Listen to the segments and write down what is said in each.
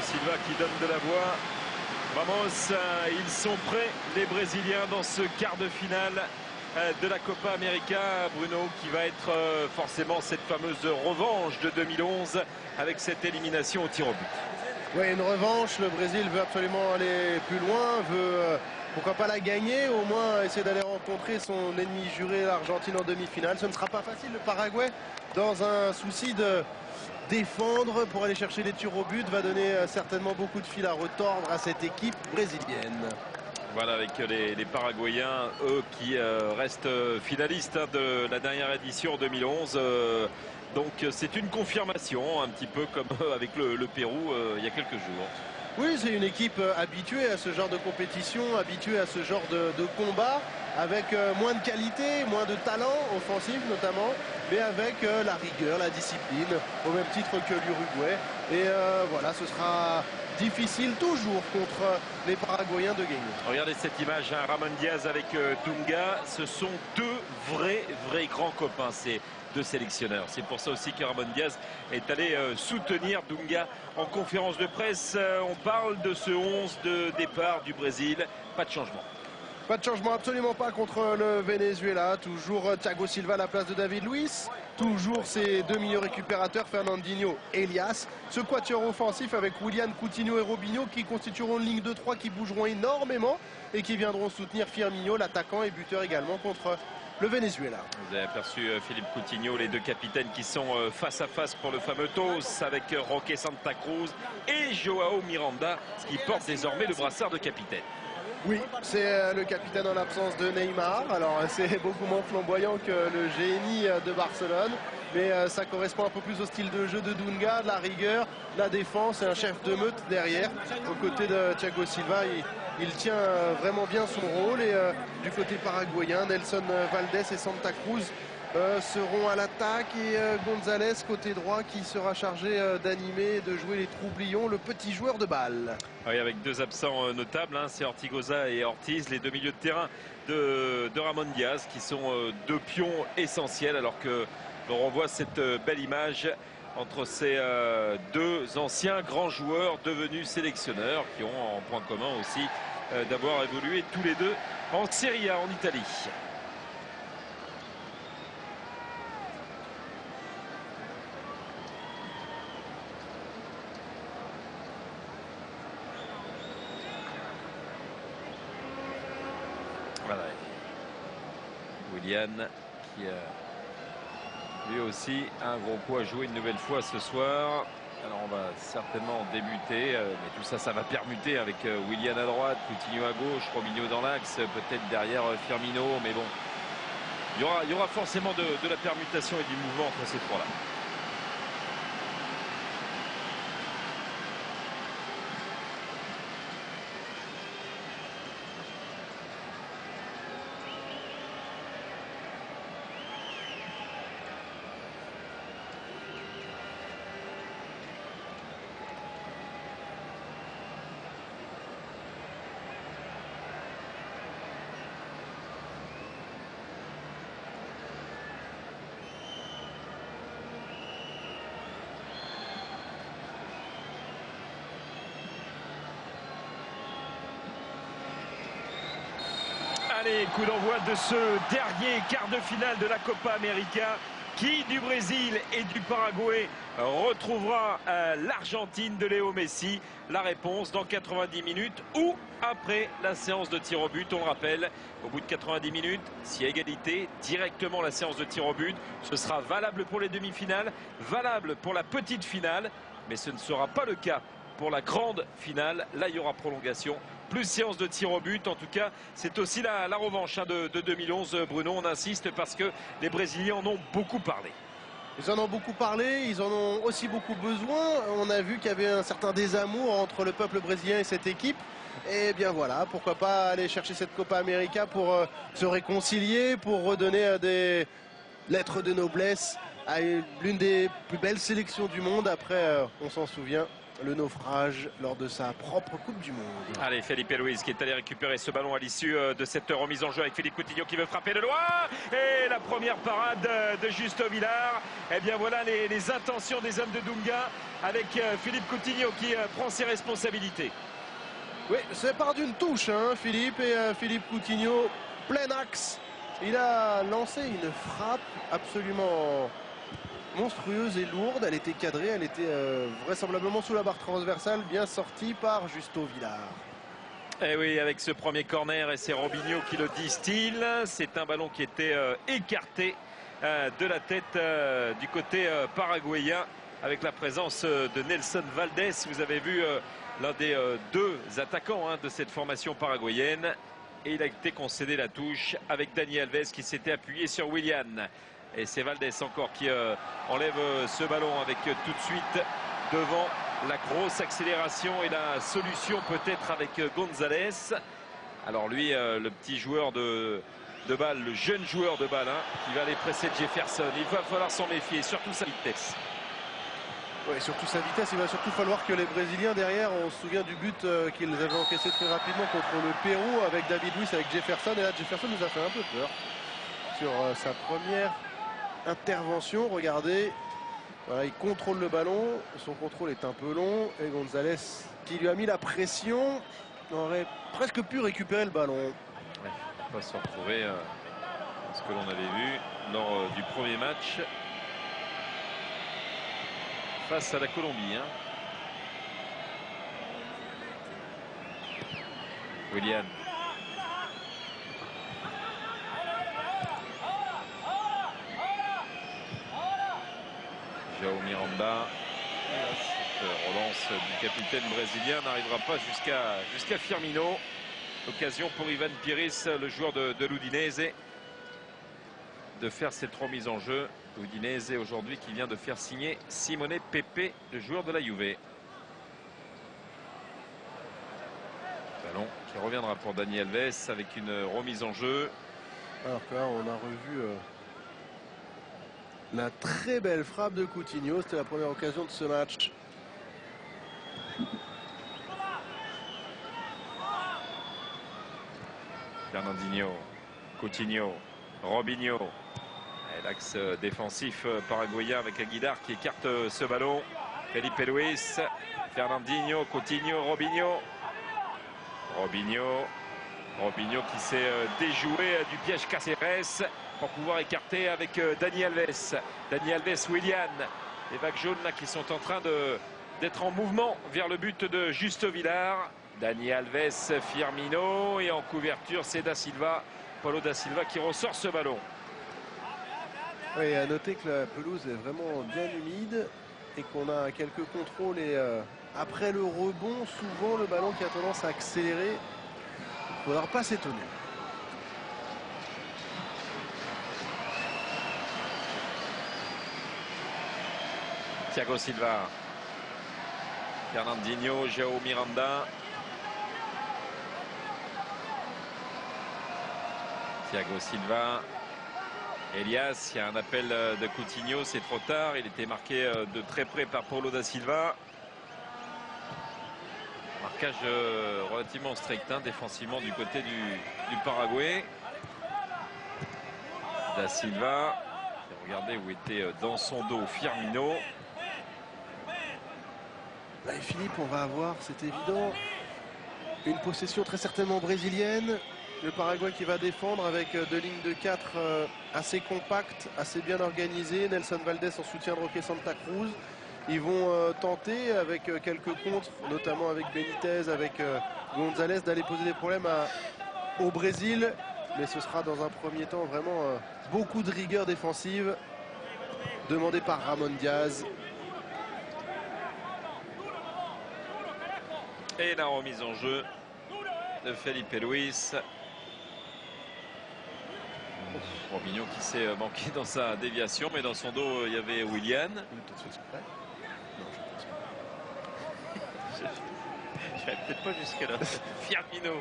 Silva qui donne de la voix. Vamos, ils sont prêts, les Brésiliens, dans ce quart de finale de la Copa América. Bruno, qui va être forcément cette fameuse revanche de 2011 avec cette élimination au tir au but. Oui, une revanche. Le Brésil veut absolument aller plus loin, veut pourquoi pas la gagner, au moins essayer d'aller rencontrer son ennemi juré, l'Argentine, en demi-finale. Ce ne sera pas facile. Le Paraguay, dans un souci de défendre pour aller chercher les tirs au but, va donner certainement beaucoup de fil à retordre à cette équipe brésilienne. Voilà, avec les Paraguayens, eux qui restent finalistes de la dernière édition en 2011. Donc c'est une confirmation, un petit peu comme avec le Pérou il y a quelques jours. Oui, c'est une équipe habituée à ce genre de compétition, habituée à ce genre de combat, avec moins de qualité, moins de talent offensif notamment, mais avec la rigueur, la discipline, au même titre que l'Uruguay. Et voilà, ce sera difficile toujours contre les Paraguayens de gagner. Regardez cette image, hein, Ramon Diaz avec Dunga, ce sont deux vrais grands copains, ces deux sélectionneurs. C'est pour ça aussi que Ramon Diaz est allé soutenir Dunga en conférence de presse. On parle de ce 11 de départ du Brésil, pas de changement. Pas de changement, absolument pas, contre le Venezuela. Toujours Thiago Silva à la place de David Luiz. Toujours ses deux milieux récupérateurs, Fernandinho et Elias. Ce quatuor offensif avec Willian, Coutinho et Robinho qui constitueront une ligne de 3 qui bougeront énormément et qui viendront soutenir Firmino, l'attaquant et buteur également, contre le Venezuela. Vous avez aperçu Philippe Coutinho, les deux capitaines qui sont face à face pour le fameux TOS avec Roque Santa Cruz et Joao Miranda qui porte désormais le brassard de capitaine. Oui, c'est le capitaine en l'absence de Neymar. Alors c'est beaucoup moins flamboyant que le génie de Barcelone, mais ça correspond un peu plus au style de jeu de Dunga, de la rigueur, de la défense et un chef de meute derrière. Aux côtés de Thiago Silva, il tient vraiment bien son rôle. Et du côté paraguayen, Nelson Valdés et Santa Cruz seront à l'attaque, et González côté droit qui sera chargé d'animer et de jouer les troublions, le petit joueur de balle. Oui, avec deux absents notables, hein, c'est Ortigoza et Ortiz, les deux milieux de terrain de Ramon Diaz, qui sont deux pions essentiels, alors que l'on revoit cette belle image entre ces deux anciens grands joueurs devenus sélectionneurs, qui ont en point commun aussi d'avoir évolué tous les deux en Serie A en Italie. Voilà. Willian qui a lui aussi un gros coup à jouer une nouvelle fois ce soir. Alors on va certainement débuter, mais tout ça, ça va permuter avec Willian à droite, Coutinho à gauche, Robinho dans l'axe, peut-être derrière Firmino, mais bon, il y aura forcément de la permutation et du mouvement entre ces trois-là. Allez, coup d'envoi de ce dernier quart de finale de la Copa América. Qui du Brésil et du Paraguay retrouvera l'Argentine de Léo Messi? La réponse dans 90 minutes ou après la séance de tir au but. On le rappelle, au bout de 90 minutes, s'il y a égalité, directement la séance de tir au but. Ce sera valable pour les demi-finales, valable pour la petite finale, mais ce ne sera pas le cas pour la grande finale. Là, il y aura prolongation, plus séance de tir au but. En tout cas, c'est aussi la revanche de 2011. Bruno, on insiste parce que les Brésiliens en ont beaucoup parlé. Ils en ont beaucoup parlé, ils en ont aussi beaucoup besoin. On a vu qu'il y avait un certain désamour entre le peuple brésilien et cette équipe. Et bien voilà, pourquoi pas aller chercher cette Copa América pour se réconcilier, pour redonner des lettres de noblesse à l'une des plus belles sélections du monde après, on s'en souvient, le naufrage lors de sa propre Coupe du Monde. Allez, Felipe Luis qui est allé récupérer ce ballon à l'issue de cette remise en jeu avec Philippe Coutinho qui veut frapper de loin. Et la première parade de Justo Villar. Et bien voilà les intentions des hommes de Dunga avec Philippe Coutinho qui prend ses responsabilités. Oui, c'est par d'une touche, hein, Philippe. Et Philippe Coutinho, plein axe. Il a lancé une frappe absolument monstrueuse et lourde. Elle était cadrée, elle était vraisemblablement sous la barre transversale, bien sortie par Justo Villar. Et oui, avec ce premier corner, et c'est Robinho qui le distille. C'est un ballon qui était écarté de la tête du côté paraguayen avec la présence de Nelson Valdés. Vous avez vu l'un des deux attaquants de cette formation paraguayenne. Et il a été concédé la touche avec Dani Alves qui s'était appuyé sur Willian. Et c'est Valdés encore qui enlève ce ballon avec tout de suite devant la grosse accélération et la solution peut-être avec Gonzalez. Alors lui, le petit joueur de balle, le jeune joueur de balle qui va aller presser Jefferson. Il va falloir s'en méfier, surtout sa vitesse. Oui, surtout sa vitesse. Il va surtout falloir que les Brésiliens derrière, on se souvient du but qu'ils avaient encaissé très rapidement contre le Pérou avec David Luiz, avec Jefferson. Et là, Jefferson nous a fait un peu peur sur sa première intervention. Regardez, voilà, il contrôle le ballon. Son contrôle est un peu long. Et Gonzalez, qui lui a mis la pression, aurait presque pu récupérer le ballon. Ouais, on va pas se retrouver ce que l'on avait vu lors du premier match face à la Colombie. Willian. João Miranda. Cette relance du capitaine brésilien n'arrivera pas jusqu'à Firmino. L'occasion pour Ivan Pires, le joueur de l'Udinese, de faire cette remise en jeu. Udinese aujourd'hui qui vient de faire signer Simone Pepe, le joueur de la Juve. Ballon qui reviendra pour Dani Alves avec une remise en jeu. Alors que là, on a revu la très belle frappe de Coutinho. C'était la première occasion de ce match. Fernandinho, Coutinho, Robinho. L'axe défensif paraguayen avec Aguilar qui écarte ce ballon. Felipe Luis, Fernandinho, Coutinho, Robinho. Robinho qui s'est déjoué du piège Cáceres pour pouvoir écarter avec Dani Alves. Dani Alves, Willian. Les vagues jaunes là qui sont en train d'être en mouvement vers le but de Justo Villar. Dani Alves, Firmino et en couverture c'est Da Silva. Paulo Da Silva qui ressort ce ballon. Oui, à noter que la pelouse est vraiment bien humide et qu'on a quelques contrôles et après le rebond, souvent le ballon qui a tendance à accélérer. Il ne faudra pas s'étonner. Thiago Silva, Fernandinho, João Miranda. Thiago Silva. Elias, il y a un appel de Coutinho, c'est trop tard. Il était marqué de très près par Paulo Da Silva. Marquage relativement strict défensivement du côté du Paraguay. Da Silva. Et regardez où était dans son dos Firmino. Et Philippe, on va avoir, c'est évident, une possession très certainement brésilienne. Le Paraguay qui va défendre avec deux lignes de 4 assez compactes, assez bien organisées. Nelson Valdés en soutien de Roque Santa Cruz. Ils vont tenter avec quelques contres, notamment avec Benitez, avec Gonzalez, d'aller poser des problèmes au Brésil. Mais ce sera dans un premier temps vraiment beaucoup de rigueur défensive demandée par Ramon Diaz. Et la remise en jeu de Felipe Luis. Robinho qui s'est manqué dans sa déviation, mais dans son dos il y avait Willian. Je n'irai peut-être pas jusque là. Firmino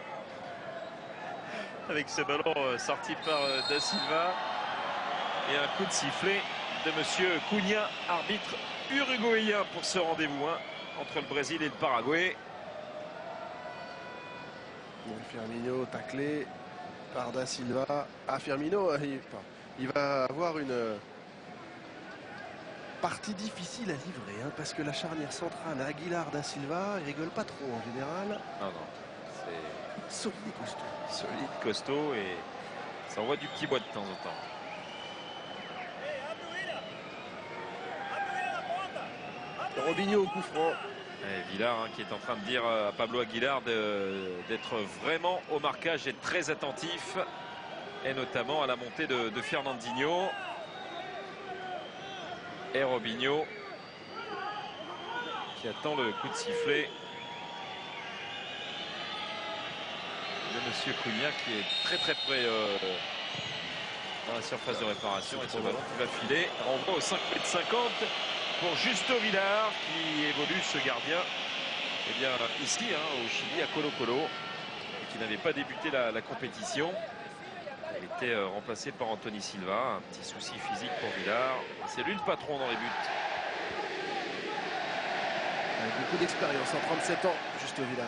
avec ce ballon sorti par Da Silva et un coup de sifflet de monsieur Cunha, arbitre uruguayen pour ce rendez-vous. entre le Brésil et le Paraguay. Firmino taclé par Da Silva. Ah, Firmino, il va avoir une partie difficile à livrer, hein, parce que la charnière centrale Aguilar Da Silva, il rigole pas trop en général. Non, non, c'est Solide et costaud. solide, costaud et ça envoie du petit bois de temps en temps. Robinho au coup franc. Et Villar hein, qui est en train de dire à Pablo Aguilar d'être vraiment au marquage, d'être très attentif, et notamment à la montée de Fernandinho. Et Robinho qui attend le coup de sifflet de Monsieur Cunha, qui est très très près dans la surface de réparation, et ce ballon qui va filer. Renvoi au 5,50 m pour Justo Villar, qui évolue, ce gardien, eh bien, ici au Chili, à Colo-Colo, et qui n'avait pas débuté la compétition. Il était remplacé par Anthony Silva. Un petit souci physique pour Villar. C'est lui le patron dans les buts. Avec beaucoup d'expérience, en 37 ans, Justo Villar.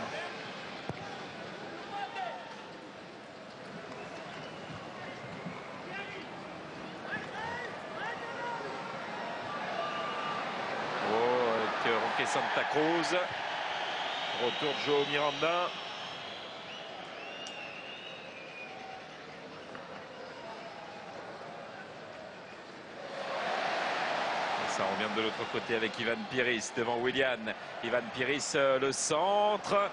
Roque Santa Cruz. Retour de João Miranda. Ça revient de l'autre côté avec Ivan Pires devant Willian. Ivan Pires, le centre.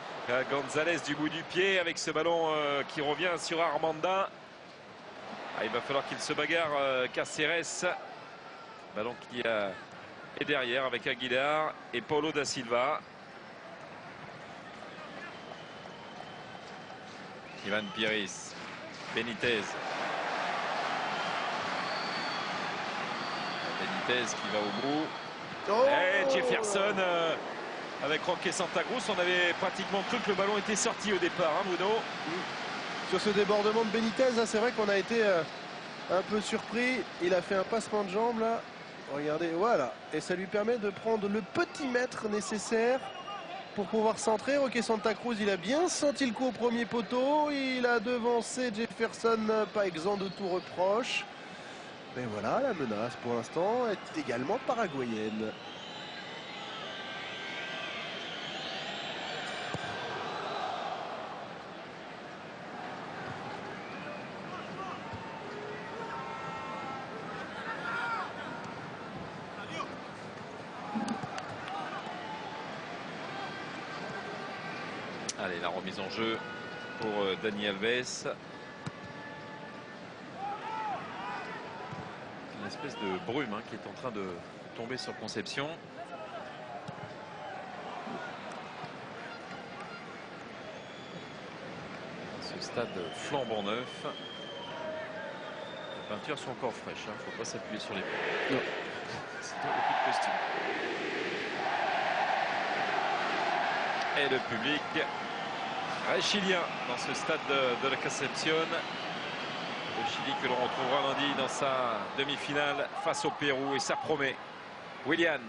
Gonzalez du bout du pied avec ce ballon qui revient sur Armanda. Il va falloir qu'il se bagarre, Cáceres. Ballon qui est derrière avec Aguilar et Paulo da Silva. Ivan Pires. Benitez. Benitez qui va au bout. Oh, et Jefferson avec Roque Santa Cruz. On avait pratiquement cru que le ballon était sorti au départ, hein, Bruno. Sur ce débordement de Benitez, c'est vrai qu'on a été un peu surpris. Il a fait un passement de jambe là. Regardez, voilà. Et ça lui permet de prendre le petit mètre nécessaire pour pouvoir centrer. Roque Santa Cruz, il a bien senti le coup au premier poteau. Il a devancé Jefferson, pas exempt de tout reproche. Mais voilà, la menace pour l'instant est également paraguayenne. Allez, la remise en jeu pour Dani Alves. Une espèce de brume qui est en train de tomber sur Concepción. Ce stade flambant neuf. Les peintures sont encore fraîches, il ne faut pas s'appuyer sur les pieds. C'est beaucoup de costumes. Et le public chilien dans ce stade de la Concepción. Le Chili que l'on retrouvera lundi dans sa demi-finale face au Pérou, et ça promet. Willian.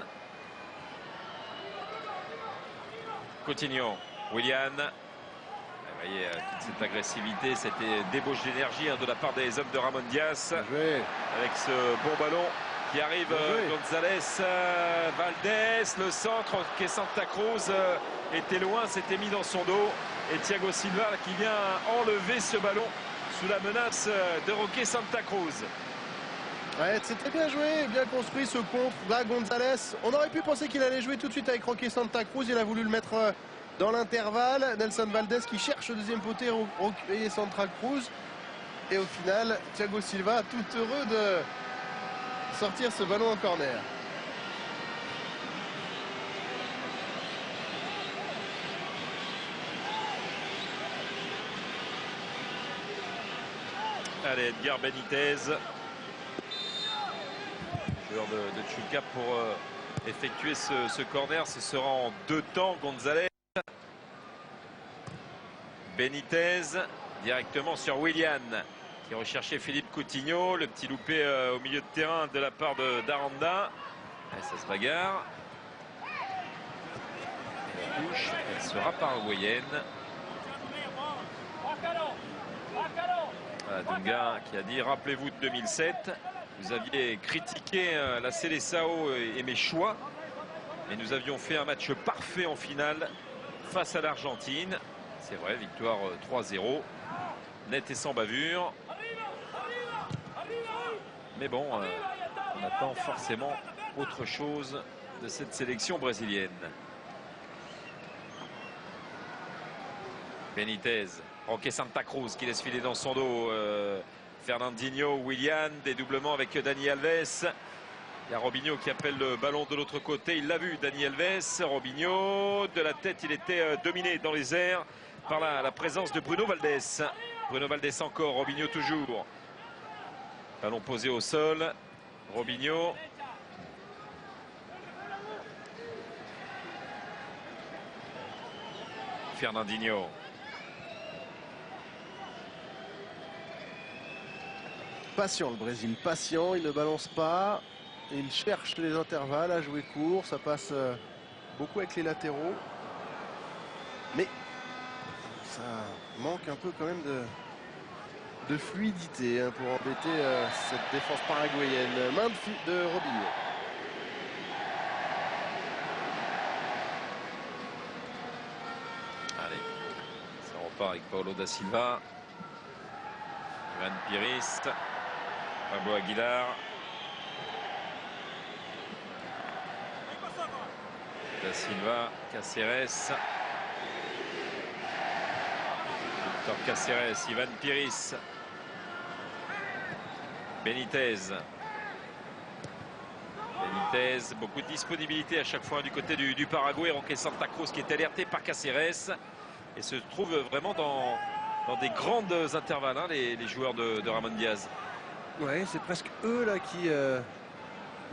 Coutinho. Willian. Vous voyez toute cette agressivité, cette débauche d'énergie de la part des hommes de Ramon Diaz. Avec ce bon ballon qui arrive. Gonzalez, Valdés, le centre qui est Santa Cruz était loin, s'était mis dans son dos. Et Thiago Silva qui vient enlever ce ballon sous la menace de Roque Santa Cruz. Ouais, c'était bien joué, bien construit ce contre. Là, Gonzalez, on aurait pu penser qu'il allait jouer tout de suite avec Roque Santa Cruz. Il a voulu le mettre dans l'intervalle. Nelson Valdés qui cherche le deuxième poté, Roque Santa Cruz. Et au final, Thiago Silva tout heureux de sortir ce ballon en corner. Allez, Edgar Benitez, joueur de Chuca, pour effectuer ce corner. Ce sera en 2 temps. Gonzalez. Benitez directement sur Willian qui recherchait Philippe Coutinho. Le petit loupé au milieu de terrain de la part d'Aranda. Ça se bagarre. touche, elle sera paraguayenne. Voilà, Dunga qui a dit, rappelez-vous de 2007, vous aviez critiqué la Seleção et mes choix, mais nous avions fait un match parfait en finale face à l'Argentine. C'est vrai, victoire 3-0, net et sans bavure. Mais bon, on attend forcément autre chose de cette sélection brésilienne. Benitez, Roque Santa Cruz qui laisse filer dans son dos Fernandinho, Willian, dédoublement avec Dani Alves. Il y a Robinho qui appelle le ballon de l'autre côté, il l'a vu, Dani Alves. Robinho, de la tête, il était dominé dans les airs par la présence de Bruno Valdés. Bruno Valdés encore, Robinho toujours. Ballon posé au sol, Robinho. Fernandinho. Patient le Brésil, patient, il ne balance pas. Il cherche les intervalles à jouer court, ça passe beaucoup avec les latéraux. Mais ça manque un peu quand même de fluidité hein, pour embêter cette défense paraguayenne. Main de Robinho. Allez, ça repart avec Paulo da Silva. Ivan Pires. Pablo Aguilar. Da Silva, Cáceres. Victor Cáceres, Ivan Pires. Benitez. Benitez, beaucoup de disponibilité à chaque fois du côté du Paraguay. Roque Santa Cruz qui est alerté par Cáceres et se trouve vraiment dans des grandes intervalles, hein, les joueurs de Ramon Diaz. Ouais, c'est presque eux là qui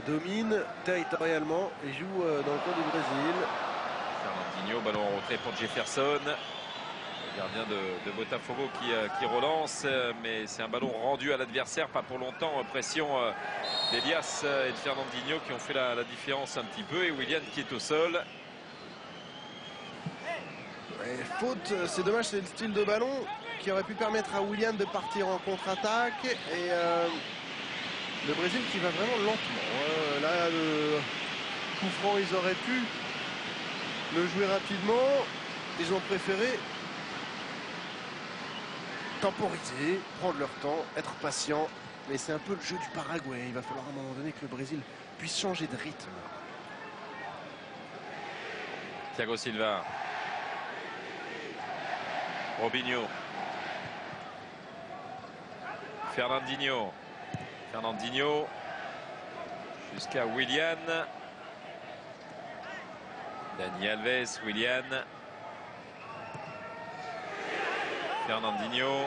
dominent territorialement et jouent dans le coin du Brésil. Fernandinho, ballon en retrait pour Jefferson. Le gardien de Botafogo qui relance, mais c'est un ballon rendu à l'adversaire, pas pour longtemps. Pression d'Elias et de Fernandinho qui ont fait la différence un petit peu, et Willian qui est au sol. Ouais, faute, c'est dommage, c'est le style de ballon qui aurait pu permettre à Willian de partir en contre-attaque, et le Brésil qui va vraiment lentement. Là, le coup franc, ils auraient pu le jouer rapidement. Ils ont préféré temporiser, prendre leur temps, être patient. Mais c'est un peu le jeu du Paraguay. Il va falloir à un moment donné que le Brésil puisse changer de rythme. Thiago Silva. Robinho. Fernandinho. Fernandinho. Jusqu'à Willian. Dani Alves, Willian. Fernandinho.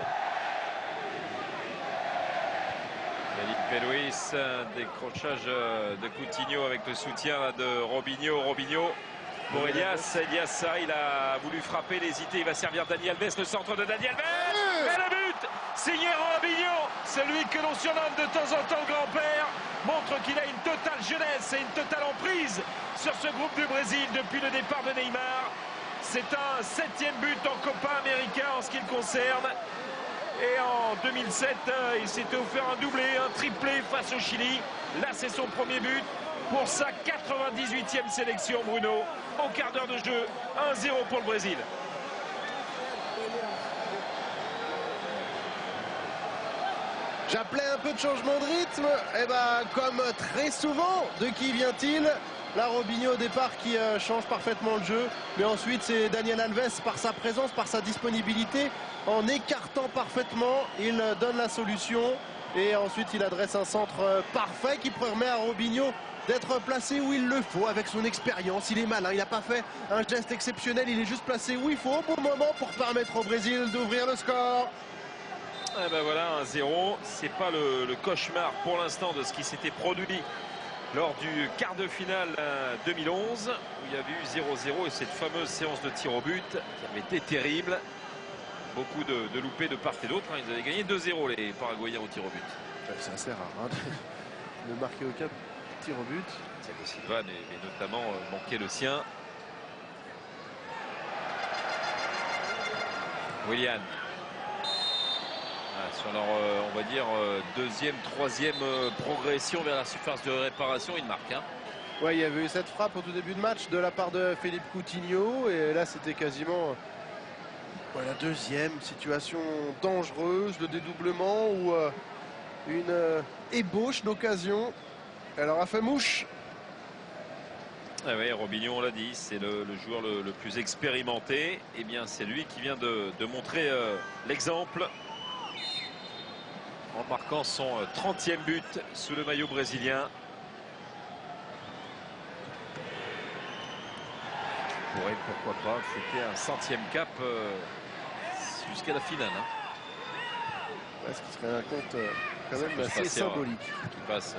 Felipe Luis, décrochage de Coutinho avec le soutien de Robinho. Robinho pour Elias. Elias, il a voulu frapper, il a hésité, il va servir Dani Alves, le centre de Dani Alves. Et le but signé Robinho, celui que l'on surnomme de temps en temps le grand-père, montre qu'il a une totale jeunesse et une totale emprise sur ce groupe du Brésil depuis le départ de Neymar. C'est un 7e but en Copa América en ce qui le concerne. Et en 2007, il s'était offert un doublé, un triplé face au Chili. Là, c'est son premier but pour sa 98e sélection, Bruno. Au quart d'heure de jeu, 1-0 pour le Brésil. J'appelais un peu de changement de rythme. Et ben, comme très souvent, de qui vient-il? Là, Robinho au départ qui change parfaitement le jeu. Mais ensuite, c'est Daniel Alves par sa présence, par sa disponibilité. En écartant parfaitement, il donne la solution. Et ensuite, il adresse un centre parfait qui permet à Robinho d'être placé où il le faut avec son expérience. Il est malin, il n'a pas fait un geste exceptionnel. Il est juste placé où il faut au bon moment pour permettre au Brésil d'ouvrir le score. Et ben voilà, 1-0. C'est pas le cauchemar pour l'instant de ce qui s'était produit lors du quart de finale 2011, où il y avait eu 0-0 et cette fameuse séance de tir au but qui avait été terrible. Beaucoup de loupés de part et d'autre. Ils avaient gagné 2-0 les Paraguayens au tir au but. C'est assez rare de marquer au cap tir au but. Thiago Silva mais notamment manqué le sien. Willian. Sur leur, on va dire, deuxième, troisième progression vers la surface de réparation, il marque. Hein. Ouais, il y avait eu cette frappe au tout début de match de la part de Philippe Coutinho. Et là, c'était quasiment la deuxième situation dangereuse, le dédoublement ou une ébauche d'occasion. Elle aura fait mouche. Ah oui, Robinho, on l'a dit, c'est le joueur le plus expérimenté. Eh bien, c'est lui qui vient de montrer l'exemple en marquant son 30e but sous le maillot brésilien. Qui pourrait, pourquoi pas, fêter un 100e cap jusqu'à la finale. Hein. Ouais, ce qui serait un compte quand même assez symbolique. Qui passe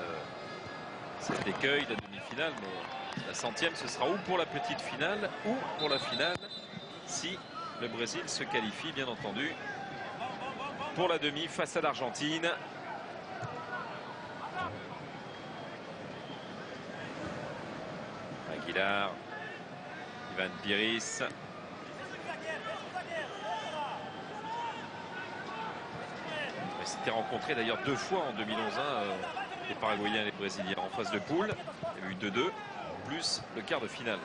cet écueil, la demi-finale, mais la 100e, ce sera ou pour la petite finale ou pour la finale, si le Brésil se qualifie, bien entendu, pour la demi face à l'Argentine. Aguilar, Ivan Piris. Ils s'étaient rencontrés d'ailleurs 2 fois en 2011, les Paraguayens et les Brésiliens en phase de poule. Il y a eu 2-2, plus le quart de finale.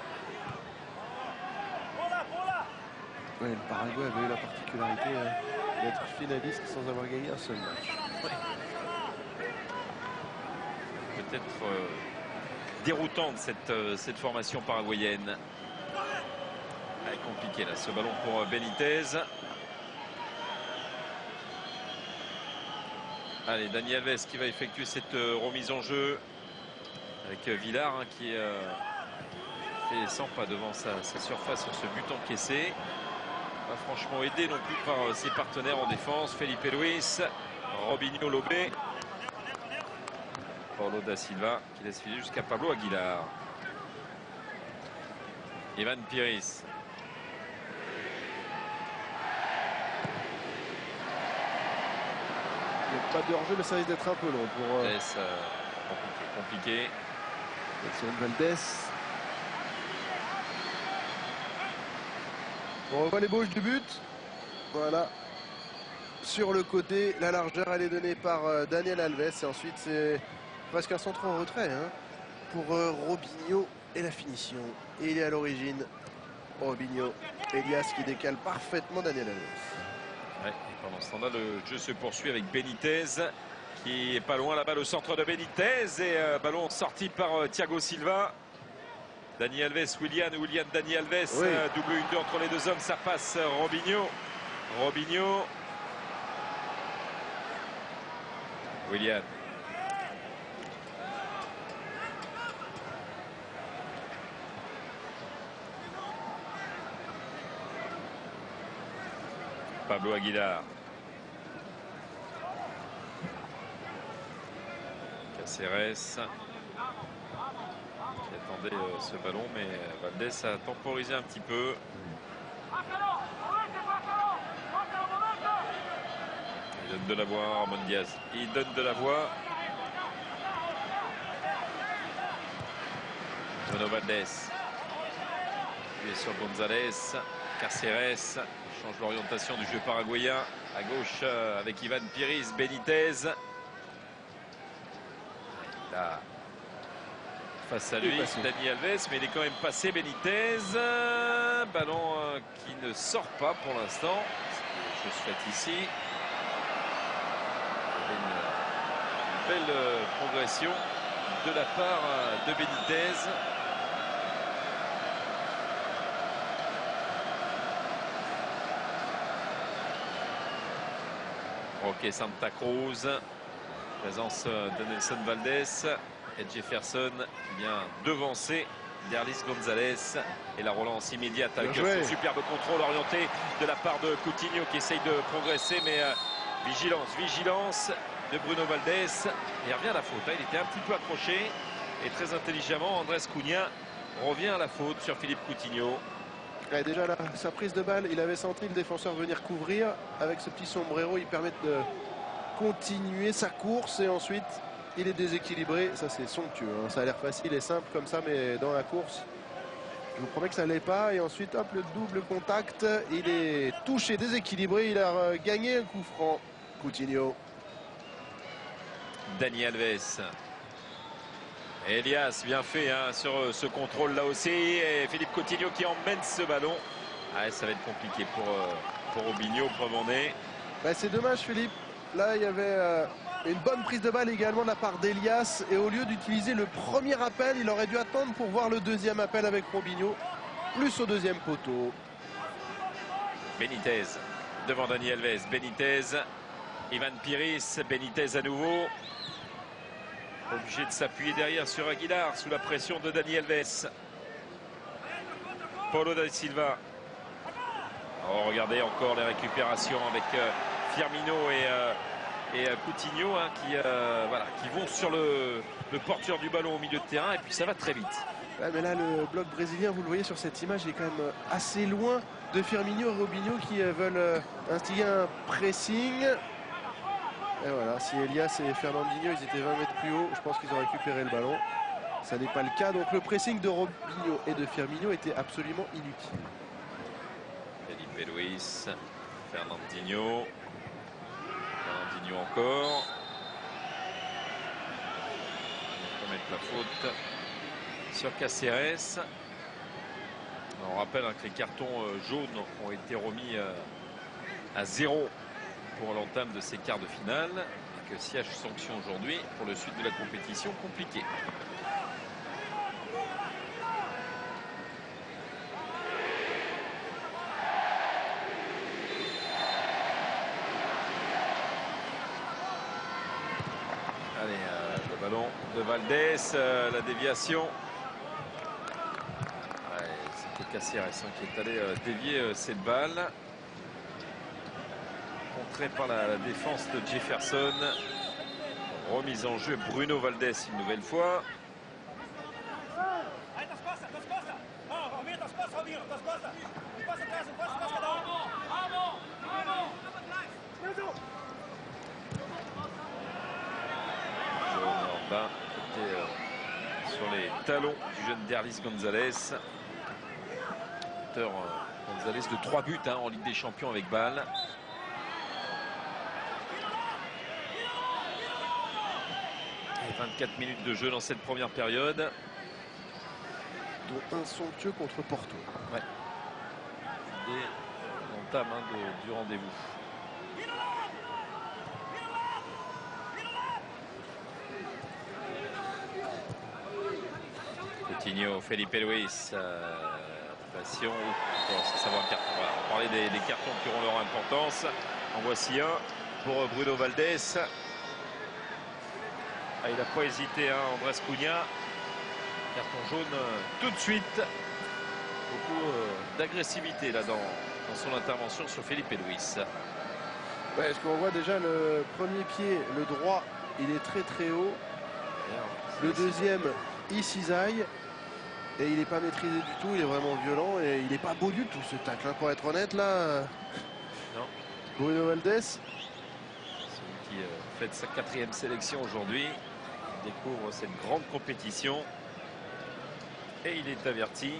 Ouais, le Paraguay avait eu la particularité d'être finaliste sans avoir gagné un seul match. Ouais. Peut-être déroutante cette formation paraguayenne. Compliqué là, ce ballon pour Benitez. Allez, Dani Alves qui va effectuer cette remise en jeu avec Villar qui fait 100 pas devant sa surface sur ce but encaissé. Pas franchement aidé non plus par ses partenaires en défense. Felipe Luis, Robinho Lobé, Paulo da Silva qui laisse filer jusqu'à Pablo Aguilar. Ivan Piris. Il n'y a pas de hors-jeu, mais ça risque d'être un peu long pour compliqué. Edson Valdés. On revoit l'ébauche du but. Voilà. Sur le côté, la largeur elle est donnée par Daniel Alves. Et ensuite c'est presque un centre en retrait pour Robinho et la finition. Et il est à l'origine. Robinho, Elias qui décale parfaitement Daniel Alves. Ouais, et pendant ce temps-là, le jeu se poursuit avec Benitez qui est pas loin. La balle au centre de Benitez et ballon sorti par Thiago Silva. Dani Alves, Willian, Dani Alves, oui. Double 1-2 entre les deux hommes, ça passe. Robinho. Willian. Pablo Aguilar. Caceres. Qui attendait ce ballon, mais Valdés a temporisé un petit peu. Il donne de la voix à Ramon Diaz. Il donne de la voix. Bruno Valdés. Il est sur González. Caceres change l'orientation du jeu paraguayen. À gauche avec Ivan Piris, Benitez. Là, face à lui, Dani Alves, mais il est quand même passé Benitez. Ballon qui ne sort pas pour l'instant. Je souhaite ici. Une belle progression de la part de Benitez. Ok, Santa Cruz. Présence de Nelson Valdés et Jefferson qui vient devancer Derlis González. Et la relance immédiate avec ce superbe contrôle orienté de la part de Coutinho qui essaye de progresser. Mais vigilance de Bruno Valdés. Il revient à la faute. Il était un petit peu accroché. Et très intelligemment, Andrés Cunha revient à la faute sur Philippe Coutinho. Ouais, déjà là, sa prise de balle, il avait senti le défenseur venir couvrir. Avec ce petit sombrero, il permet de continuer sa course et ensuite il est déséquilibré. Ça c'est somptueux, ça a l'air facile et simple comme ça, mais dans la course Je vous promets que ça l'est pas. Et ensuite, hop, le double contact. Il est touché, déséquilibré. Il a gagné un coup franc. Coutinho. Dani Alves. Elias, bien fait hein, sur ce contrôle là aussi. Et Philippe Coutinho qui emmène ce ballon. Ah, ça va être compliqué pour Robinho, preuve en est. Bah, c'est dommage, Philippe. Là, il y avait une bonne prise de balle également de la part d'Elias. Et au lieu d'utiliser le premier appel, il aurait dû attendre pour voir le deuxième appel avec Robinho. Plus au deuxième poteau. Benitez devant Dani Alves. Benitez. Ivan Piris. Benitez à nouveau. Obligé de s'appuyer derrière sur Aguilar sous la pression de Dani Alves. Paulo da Silva. Oh, regardez encore les récupérations avec Firmino et Coutinho hein, qui vont sur le porteur du ballon au milieu de terrain. Et puis ça va très vite. Ouais, mais là, le bloc brésilien, vous le voyez sur cette image, il est quand même assez loin de Firmino et Robinho qui veulent instiller un pressing. Et voilà, si Elias et Fernandinho ils étaient 20 mètres plus haut, je pense qu'ils ont récupéré le ballon. Ça n'est pas le cas, donc le pressing de Robinho et de Firmino était absolument inutile. Felipe Luis, Fernandinho encore. On va mettre la faute sur Caceres. On rappelle hein, que les cartons jaunes ont été remis à 0 pour l'entame de ces quarts de finale et que siège sanction aujourd'hui pour le suite de la compétition compliquée. Allez, le ballon de Valdés, la déviation. C'était Caceres hein, qui est allé dévier cette balle. Contré par la défense de Jefferson. Remise en jeu Bruno Valdés une nouvelle fois. En bas, sur les talons du jeune Derlis Gonzalez. Auteur Gonzalez de 3 buts hein, en Ligue des Champions avec Bâle. Et 24 minutes de jeu dans cette première période. Dont un somptueux contre Porto. Ouais. Et l'entame hein, du rendez-vous. Coutinho, Felipe Luis, passion, ça va un carton. Voilà, on parlait des cartons qui auront leur importance. En voici un pour Bruno Valdés. Ah, il n'a pas hésité, hein, Andrés Cunha. Carton jaune tout de suite. Beaucoup d'agressivité là dans son intervention sur Felipe Luis. Ouais, parce qu'on voit déjà le premier pied, le droit, il est très très haut. Le deuxième, il cisaille. Et il n'est pas maîtrisé du tout, il est vraiment violent. Et il n'est pas beau du tout ce tacle, hein, pour être honnête là. Non. Bruno Valdés. Celui qui fête sa 4e sélection aujourd'hui. Il découvre cette grande compétition. Et il est averti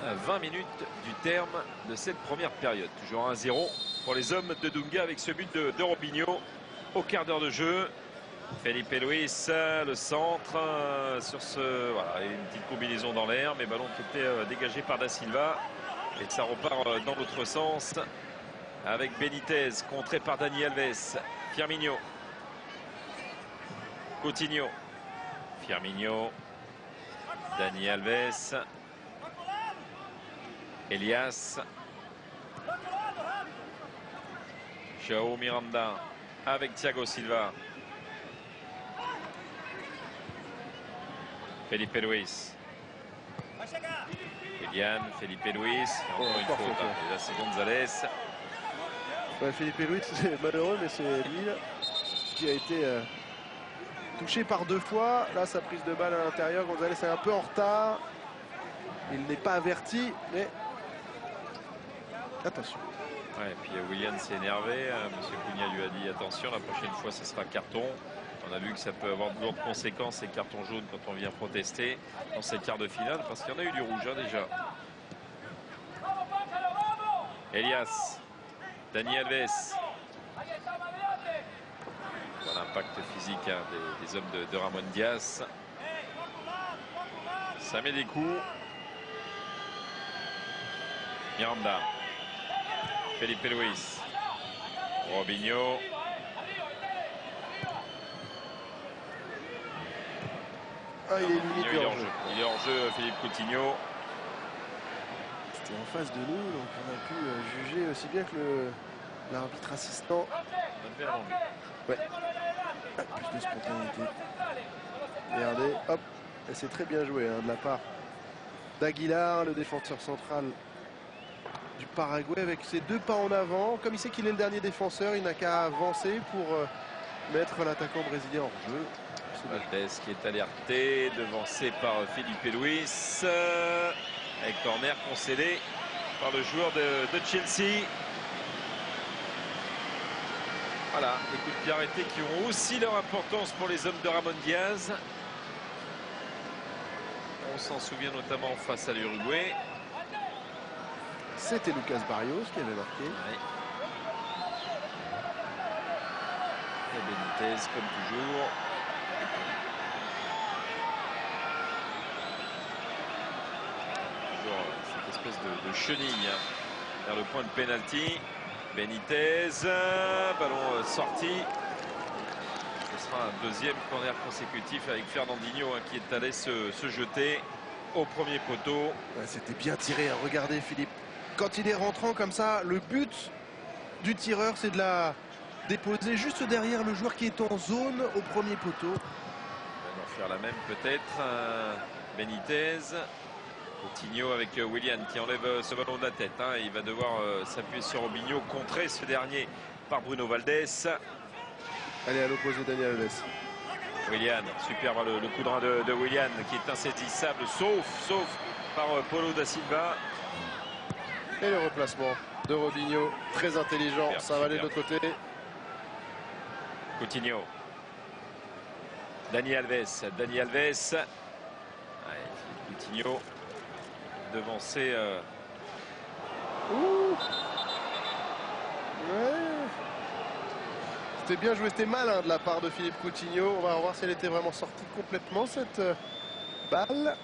à 20 minutes du terme de cette première période. Toujours 1-0 pour les hommes de Dunga avec ce but de Robinho au quart d'heure de jeu. Felipe Luis, le centre sur ce. Voilà, une petite combinaison dans l'air, mais ballon qui était dégagé par Da Silva. Et ça repart dans l'autre sens avec Benitez, contré par Dani Alves. Firmino. Coutinho. Firmino. Dani Alves. Elias. João Miranda avec Thiago Silva. Felipe Luis. Willian, Felipe Luis. Encore une faute. Et là, c'est Gonzalez. Ouais, Felipe Luis, c'est malheureux, mais c'est lui là, qui a été touché par 2 fois. Là, sa prise de balle à l'intérieur. Gonzalez est un peu en retard. Il n'est pas averti, mais attention. Ouais, et puis Willian s'est énervé. Monsieur Cunha lui a dit attention, la prochaine fois, ce sera carton. On a vu que ça peut avoir de lourdes conséquences, ces cartons jaunes, quand on vient protester dans ces quarts de finale, parce qu'il y en a eu du rouge hein, déjà. Elias, Dani Alves. Voilà l'impact physique hein, des hommes de Ramon Diaz. Ça met des coups. Miranda. Felipe Luis. Robinho. Ah, il est limite Il est hors jeu. Il est hors jeu, Philippe Coutinho. C'était en face de nous, donc on a pu juger aussi bien que l'arbitre assistant. Ouais. Ah, plus de spontanéité. Regardez, hop, et c'est très bien joué hein, de la part d'Aguilar, le défenseur central du Paraguay, avec ses 2 pas en avant. Comme il sait qu'il est le dernier défenseur, il n'a qu'à avancer pour mettre l'attaquant brésilien hors jeu. Valdés qui est alerté, devancé par Felipe Luis. Avec corner concédé par le joueur de Chelsea. Voilà, les coups de pied arrêtés qui ont aussi leur importance pour les hommes de Ramon Diaz. On s'en souvient notamment face à l'Uruguay. C'était Lucas Barrios qui avait marqué. Oui. Et Benitez comme toujours. Toujours cette espèce de chenille hein, vers le point de pénalty. Benitez, ballon sorti. Ce sera un deuxième corner consécutif avec Fernandinho hein, qui est allé se jeter au premier poteau. Ouais, c'était bien tiré, hein. Regardez Philippe. Quand il est rentrant comme ça, le but du tireur, c'est de la déposer juste derrière le joueur qui est en zone au premier poteau. On va en faire la même peut-être. Benitez. Coutinho avec Willian qui enlève ce ballon de la tête. Hein. Il va devoir s'appuyer sur Robinho, contrer ce dernier par Bruno Valdés. Allez, à l'opposé, Dani Alves. Willian, super le coup de rein de Willian qui est insaisissable, sauf par Paulo da Silva. Et le replacement de Robinho, très intelligent, super, ça va aller de l'autre côté. Coutinho. Dani Alves. Ouais, Coutinho devancé. Ouh. Ouais. C'était bien joué, c'était malin de la part de Philippe Coutinho. On va voir si elle était vraiment sortie complètement cette balle.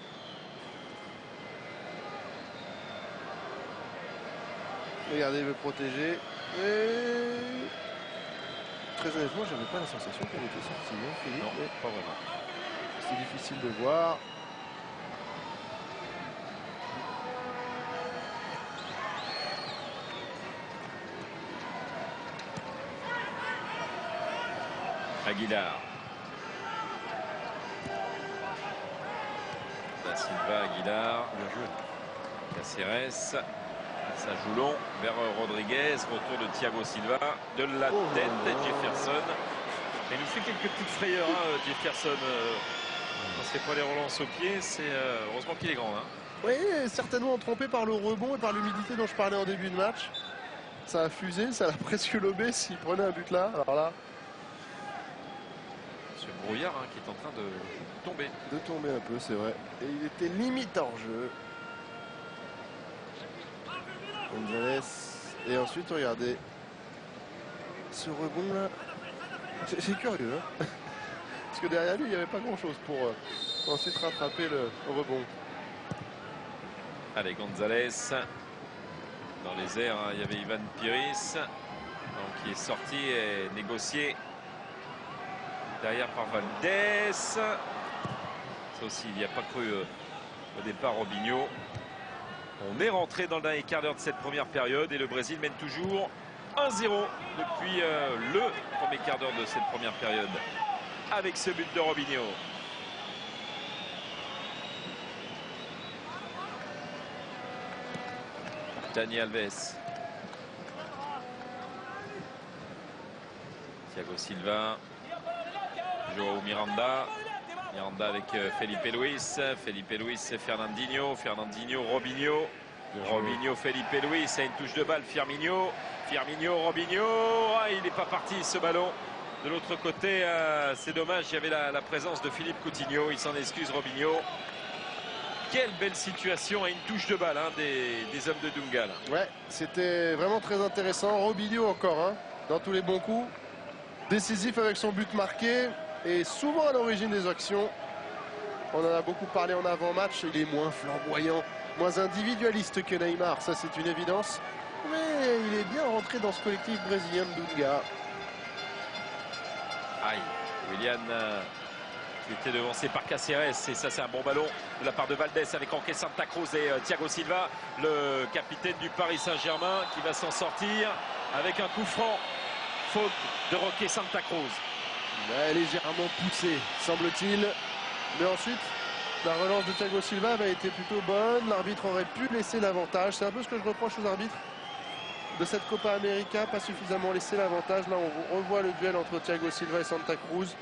Regardez, il veut protéger. Et... Très honnêtement, j'avais pas la sensation qu'elle était sortie, hein, Philippe. Non, pas vraiment. C'est difficile de voir. Aguilar. Da Silva, Aguilar. Bien joué. Caceres. Ça joue long vers Rodriguez. Retour de Thiago Silva. De la tête de Jefferson. Il nous fait quelques petites frayeurs, hein, Jefferson. Quand c'est pas les relances au pied, c'est heureusement qu'il est grand. Hein. Oui, certainement trompé par le rebond et par l'humidité dont je parlais en début de match. Ça a fusé, ça l'a presque lobé s'il prenait un but là. Alors là. Ce brouillard hein, qui est en train de tomber. De tomber un peu, c'est vrai. Et il était limite hors jeu. Gonzalez. Et ensuite, regardez. Ce rebond là. C'est curieux. Hein. Parce que derrière lui, il n'y avait pas grand chose pour ensuite rattraper le rebond. Allez, Gonzalez. Dans les airs, hein, il y avait Ivan Piris. Donc, qui est sorti et négocié. Derrière par Valdés. Ça aussi, il n'y a pas cru au départ Robinho. On est rentré dans le dernier quart d'heure de cette première période et le Brésil mène toujours 1-0 depuis le premier quart d'heure de cette première période. Avec ce but de Robinho. Dani Alves. Thiago Silva. João Miranda. Miranda avec Felipe Luis. Felipe Luis et Fernandinho. Fernandinho, Robinho. Robinho, Felipe Luis. A une touche de balle. Firmino. Firmino, Robinho. Ah, il n'est pas parti ce ballon. De l'autre côté, c'est dommage, il y avait la présence de Philippe Coutinho. Il s'en excuse, Robinho. Quelle belle situation et une touche de balle hein, des hommes de Dunga. Là. Ouais, c'était vraiment très intéressant. Robinho encore, hein, dans tous les bons coups. Décisif avec son but marqué et souvent à l'origine des actions. On en a beaucoup parlé en avant-match. Il est moins flamboyant, moins individualiste que Neymar, ça c'est une évidence. Mais il est bien rentré dans ce collectif brésilien de Dunga. Aïe, Willian qui était devancé par Caceres. Et ça, c'est un bon ballon de la part de Valdés avec Roque Santa Cruz et Thiago Silva, le capitaine du Paris Saint-Germain, qui va s'en sortir avec un coup franc. Faute de Roque Santa Cruz. Légèrement poussé, semble-t-il. Mais ensuite, la relance de Thiago Silva avait été plutôt bonne. L'arbitre aurait pu laisser l'avantage. C'est un peu ce que je reproche aux arbitres de cette Copa América. Pas suffisamment laissé l'avantage. Là, on revoit le duel entre Thiago Silva et Santa Cruz.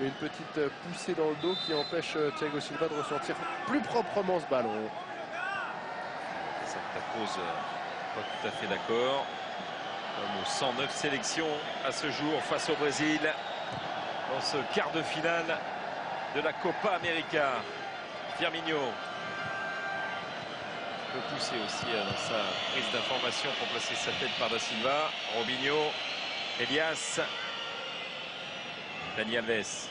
Et une petite poussée dans le dos qui empêche Thiago Silva de ressentir plus proprement ce ballon. Santa Cruz, pas tout à fait d'accord. Comme aux 109 sélections à ce jour face au Brésil dans ce quart de finale de la Copa América. Firmino peut pousser aussi dans sa prise d'information pour placer sa tête par Da Silva. Robinho, Elias, Dani Alves,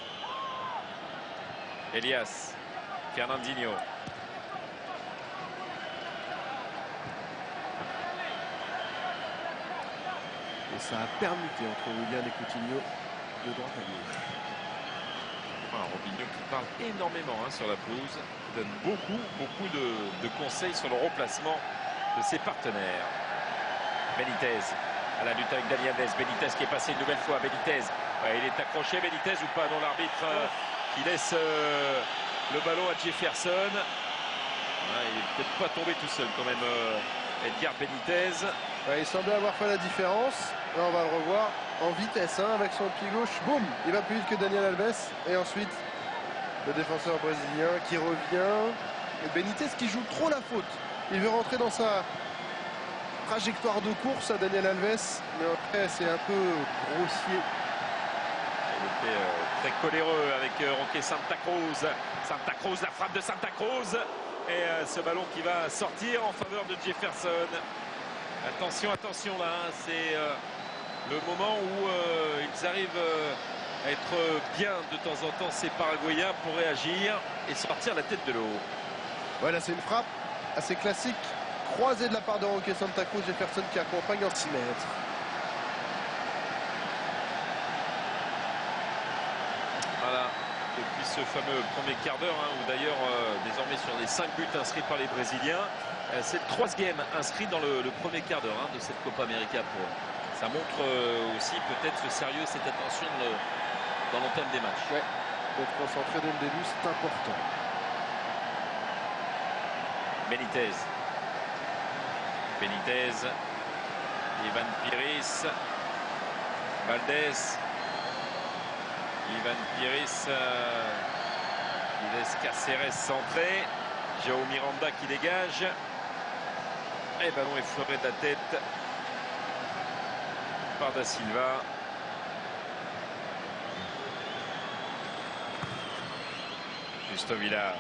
Elias, Fernandinho. Et ça a permuté entre Willian et Coutinho de droite à gauche. Robinho qui parle énormément hein, sur la pelouse, qui donne beaucoup de conseils sur le remplacement de ses partenaires. Benitez à la lutte avec Dani Alves. Benitez qui est passé une nouvelle fois. Benitez, ouais, il est accroché Benitez ou pas? Non, l'arbitre qui laisse le ballon à Jefferson. Ouais, il est peut-être pas tombé tout seul quand même, Edgar Benitez. Ouais, il semblait avoir fait la différence. Là, on va le revoir en vitesse hein, avec son pied gauche. Boum, il va plus vite que Daniel Alves. Et ensuite, le défenseur brésilien qui revient. Et Benitez qui joue trop la faute. Il veut rentrer dans sa trajectoire de course à Daniel Alves. Mais après, c'est un peu grossier. Il était très coléreux avec Roque Santa Cruz. Santa Cruz, la frappe de Santa Cruz. Et ce ballon qui va sortir en faveur de Jefferson. Attention, attention là. Hein, c'est le moment où ils arrivent à être bien de temps en temps, ces Paraguayens, pour réagir et sortir la tête de l'eau. Voilà, c'est une frappe assez classique. Croisée de la part de Roque Santa Cruz. Jefferson qui accompagne en 6 mètres. Voilà, depuis ce fameux premier quart d'heure, hein, où d'ailleurs, désormais sur les 5 buts inscrits par les Brésiliens, c'est le 3e inscrit dans le premier quart d'heure hein, de cette Copa América. Ça montre aussi peut-être ce sérieux, cette attention dans l'entame des matchs. Ouais, d'être concentré dès le début, c'est important. Benitez. Benitez. Ivan Piris. Valdés. Ivan Piris qui laisse Caceres centrer. João Miranda qui dégage. Et ballon effleuré de la tête par Da Silva. Juste Villa.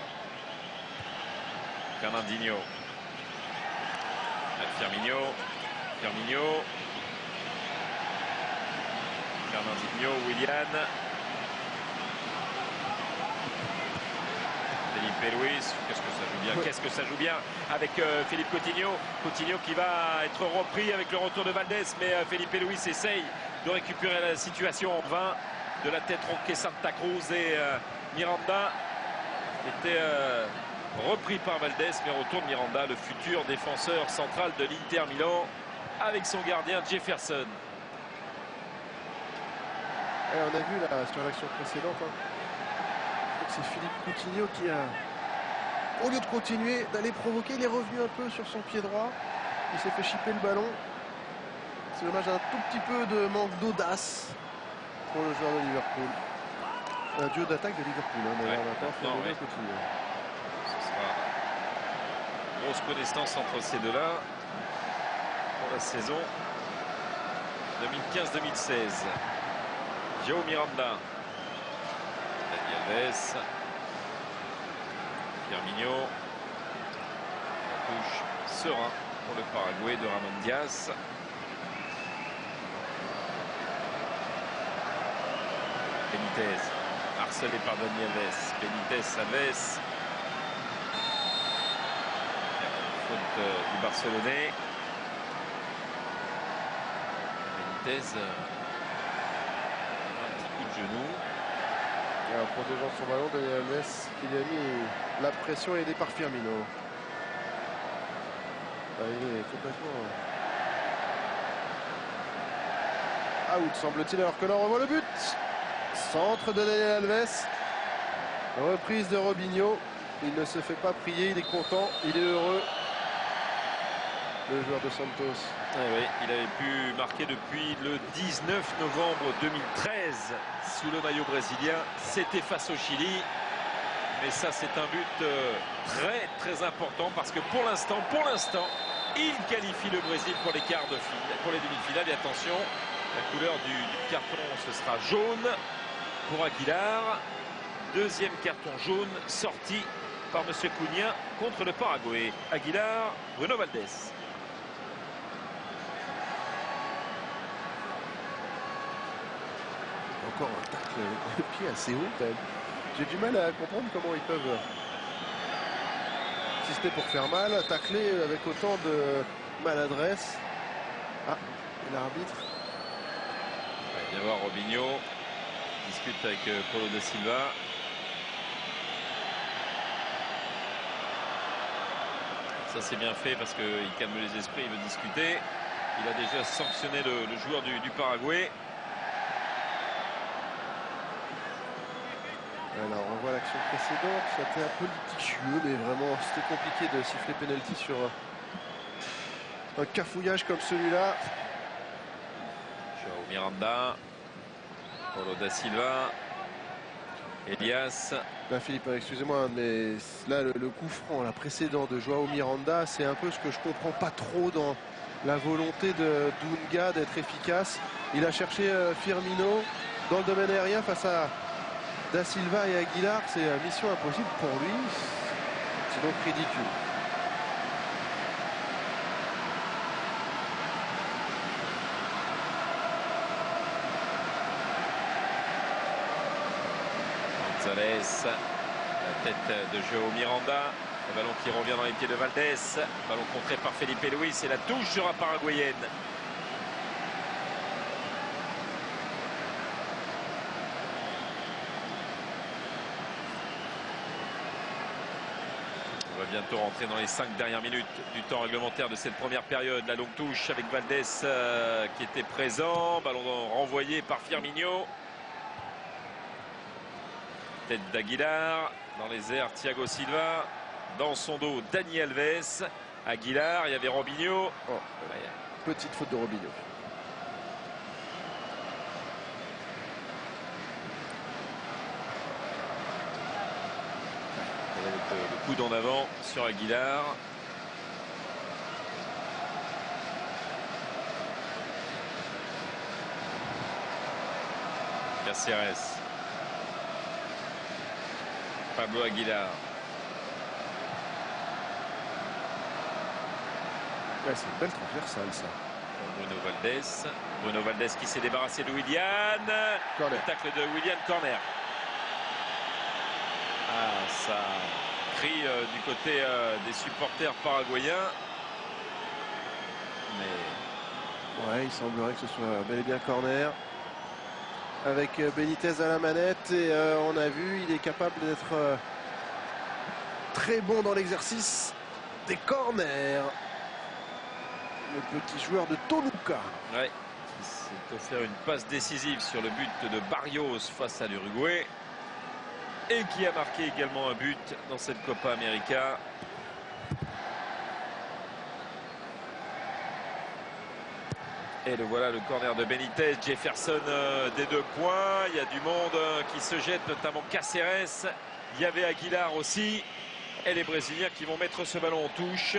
Fernandinho. Firmino. Firmino. Fernandinho. Willian. Felipe Luis, qu'est-ce que ça joue bien, qu'est-ce que ça joue bien avec Philippe Coutinho. Coutinho qui va être repris avec le retour de Valdés, mais Felipe Luis essaye de récupérer la situation en vain. De la tête Roque Santa Cruz et Miranda était repris par Valdés, mais retourne Miranda, le futur défenseur central de l'Inter Milan, avec son gardien Jefferson. Et on a vu là sur l'action précédente. Hein. C'est Philippe Coutinho qui a, au lieu de continuer, d'aller provoquer, il est revenu un peu sur son pied droit. Il s'est fait chipper le ballon. C'est dommage, un tout petit peu de manque d'audace pour le joueur de Liverpool. Un duo d'attaque de Liverpool. Hein, ouais, maintenant, Coutinho. Ce sera une grosse connaissance entre ces deux-là pour la saison 2015-2016. João Miranda. Dani Alves. Firmino. La touche serein pour le Paraguay de Ramon Diaz. Benitez, harcelé par Dani Alves. Benitez, Alves. Faute du Barcelonais. Benitez, un petit coup de genou. Et en protégeant son ballon, Dani Alves, il a mis la pression aidée par Firmino. Ah, il est complètement out, semble-t-il, alors que l'on revoit le but. Centre de Dani Alves. Reprise de Robinho. Il ne se fait pas prier, il est content, il est heureux. Le joueur de Santos. Oui, il avait pu marquer depuis le 19 novembre 2013 sous le maillot brésilien. C'était face au Chili. Mais ça, c'est un but très important parce que pour l'instant, il qualifie le Brésil pour les quarts de finale, pour les demi-finales. Et attention, la couleur du carton, ce sera jaune pour Aguilar. Deuxième carton jaune sorti par M. Cunha contre le Paraguay. Aguilar, Bruno Valdés. Encore un tacle avec le pied assez haut quand même. J'ai du mal à comprendre comment ils peuvent, si c'était pour faire mal, tacler avec autant de maladresse. Ah, l'arbitre. Il va y avoir Robinho qui discute avec Paulo da Silva. Ça c'est bien fait parce qu'il calme les esprits, il veut discuter. Il a déjà sanctionné le joueur du Paraguay. Alors on voit l'action précédente, c'était un peu litigieux, mais vraiment c'était compliqué de siffler penalty sur un cafouillage comme celui-là. João Miranda, Paulo da Silva, Elias. Là Philippe, excusez-moi, mais là le coup franc, la précédent de João Miranda, c'est un peu ce que je comprends pas trop dans la volonté de Dunga d'être efficace. Il a cherché Firmino dans le domaine aérien face à Da Silva et Aguilar, c'est mission impossible pour lui, c'est donc ridicule. González, la tête de João Miranda, le ballon qui revient dans les pieds de Valdés, ballon contré par Felipe Luis et la touche sera paraguayenne. On va bientôt rentrer dans les 5 dernières minutes du temps réglementaire de cette première période. La longue touche avec Valdés qui était présent. Ballon renvoyé par Firmino. Tête d'Aguilar. Dans les airs, Thiago Silva. Dans son dos, Dani Alves. Aguilar, il y avait Robinho. Oh, petite faute de Robinho. Le coude en avant sur Aguilar. Cáceres. Pablo Aguilar. Ouais, c'est une belle transversale ça. Bruno Valdés. Bruno Valdés qui s'est débarrassé de Willian. Corner. Le tacle de Willian, corner. Ah, ça crie du côté des supporters paraguayens. Mais ouais, il semblerait que ce soit bel et bien corner. Avec Benitez à la manette et on a vu, il est capable d'être très bon dans l'exercice des corners. Le petit joueur de Toluca. ouais, qui s'est offert une passe décisive sur le but de Barrios face à l'Uruguay. Et qui a marqué également un but dans cette Copa América. Et le voilà, le corner de Benitez. Jefferson des 2 points. Il y a du monde qui se jette, notamment Cáceres. Il y avait Aguilar aussi. Et les Brésiliens qui vont mettre ce ballon en touche.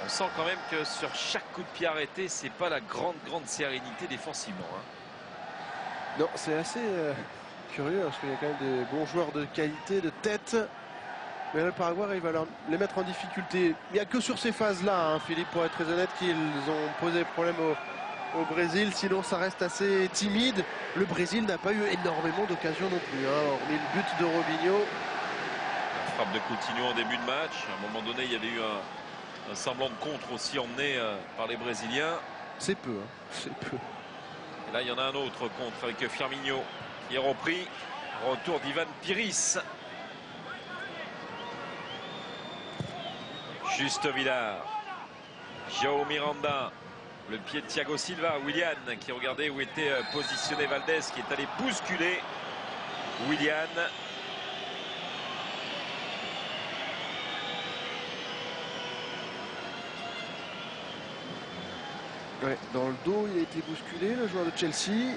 On sent quand même que sur chaque coup de pied arrêté, c'est pas la grande sérénité défensivement. Non, c'est assez curieux parce qu'il y a quand même des bons joueurs de qualité, de tête. Mais le Paraguay, il va les mettre en difficulté. Il n'y a que sur ces phases-là, hein, Philippe, pour être très honnête, qu'ils ont posé problème au Brésil. Sinon, ça reste assez timide. Le Brésil n'a pas eu énormément d'occasions non plus. Hein, hormis le but de Robinho. La frappe de Coutinho en début de match. À un moment donné, il y avait eu un semblant de contre aussi emmené par les Brésiliens. C'est peu, hein, c'est peu. Et là, il y en a un autre contre avec Firmino qui est repris. Retour d'Ivan Pires. Juste Villar. João Miranda. Le pied de Thiago Silva. Willian qui regardait où était positionné Valdés, qui est allé bousculer Willian. Ouais, dans le dos, il a été bousculé, le joueur de Chelsea.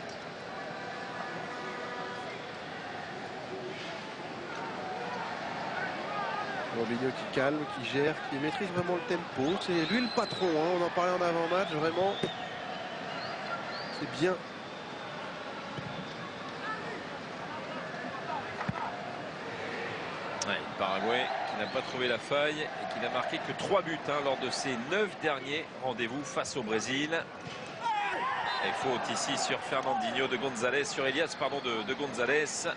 Robinho qui calme, qui gère, qui maîtrise vraiment le tempo. C'est lui le patron, hein. On en parlait en avant-match, vraiment. C'est bien. Ouais, le Paraguay qui n'a pas trouvé la faille et qui n'a marqué que 3 buts lors de ses 9 derniers rendez-vous face au Brésil. Et faute ici sur Fernandinho de González, sur Elias, pardon, de González.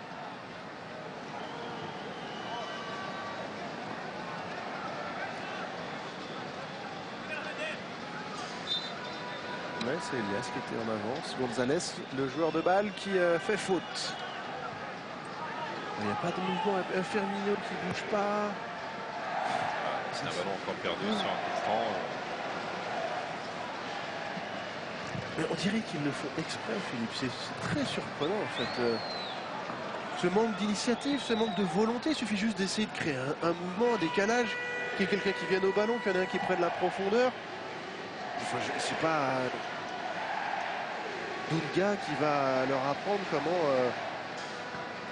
Ouais, c'est Elias qui était en avance. González, le joueur de balle qui fait faute. Il n'y a pas de mouvement. Un Firmino qui ne bouge pas. C'est un ballon encore perdu sur un coup de franc. Mais on dirait qu'ils le font exprès, Philippe. C'est très surprenant, en fait. Ce manque d'initiative, ce manque de volonté. Il suffit juste d'essayer de créer un mouvement, un décalage. Qu'il y ait quelqu'un qui vienne au ballon, qu'il y en ait un qui prenne la profondeur. Enfin, c'est pas Dunga qui va leur apprendre comment...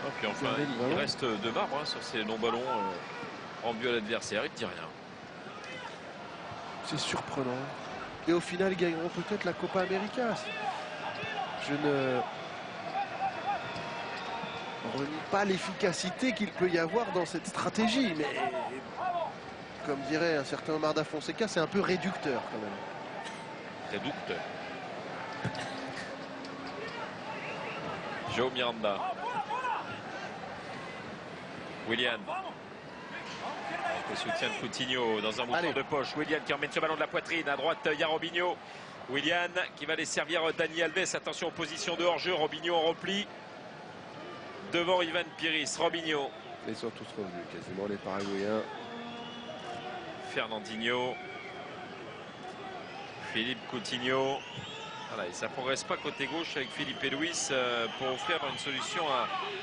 Et puis enfin, il reste de marbre sur ces longs ballons rendus à l'adversaire. Il ne dit rien. C'est surprenant. Et au final, ils gagneront peut-être la Copa América. Je ne renie pas l'efficacité qu'il peut y avoir dans cette stratégie. Mais comme dirait un certain Omar Da Fonseca, c'est un peu réducteur quand même. Réducteur. João Miranda. Willian. Le soutien de Coutinho dans un mouvement de poche. Willian qui emmène ce ballon de la poitrine. À droite, il y a Robinho. Willian qui va aller servir Dani Alves. Attention, position de hors-jeu. Robinho en repli. Devant Ivan Pires. Robinho. Ils sont tous revenus, quasiment les Paraguayens. Fernandinho. Philippe Coutinho. Voilà, et ça ne progresse pas côté gauche avec Philippe et Luis pour offrir une solution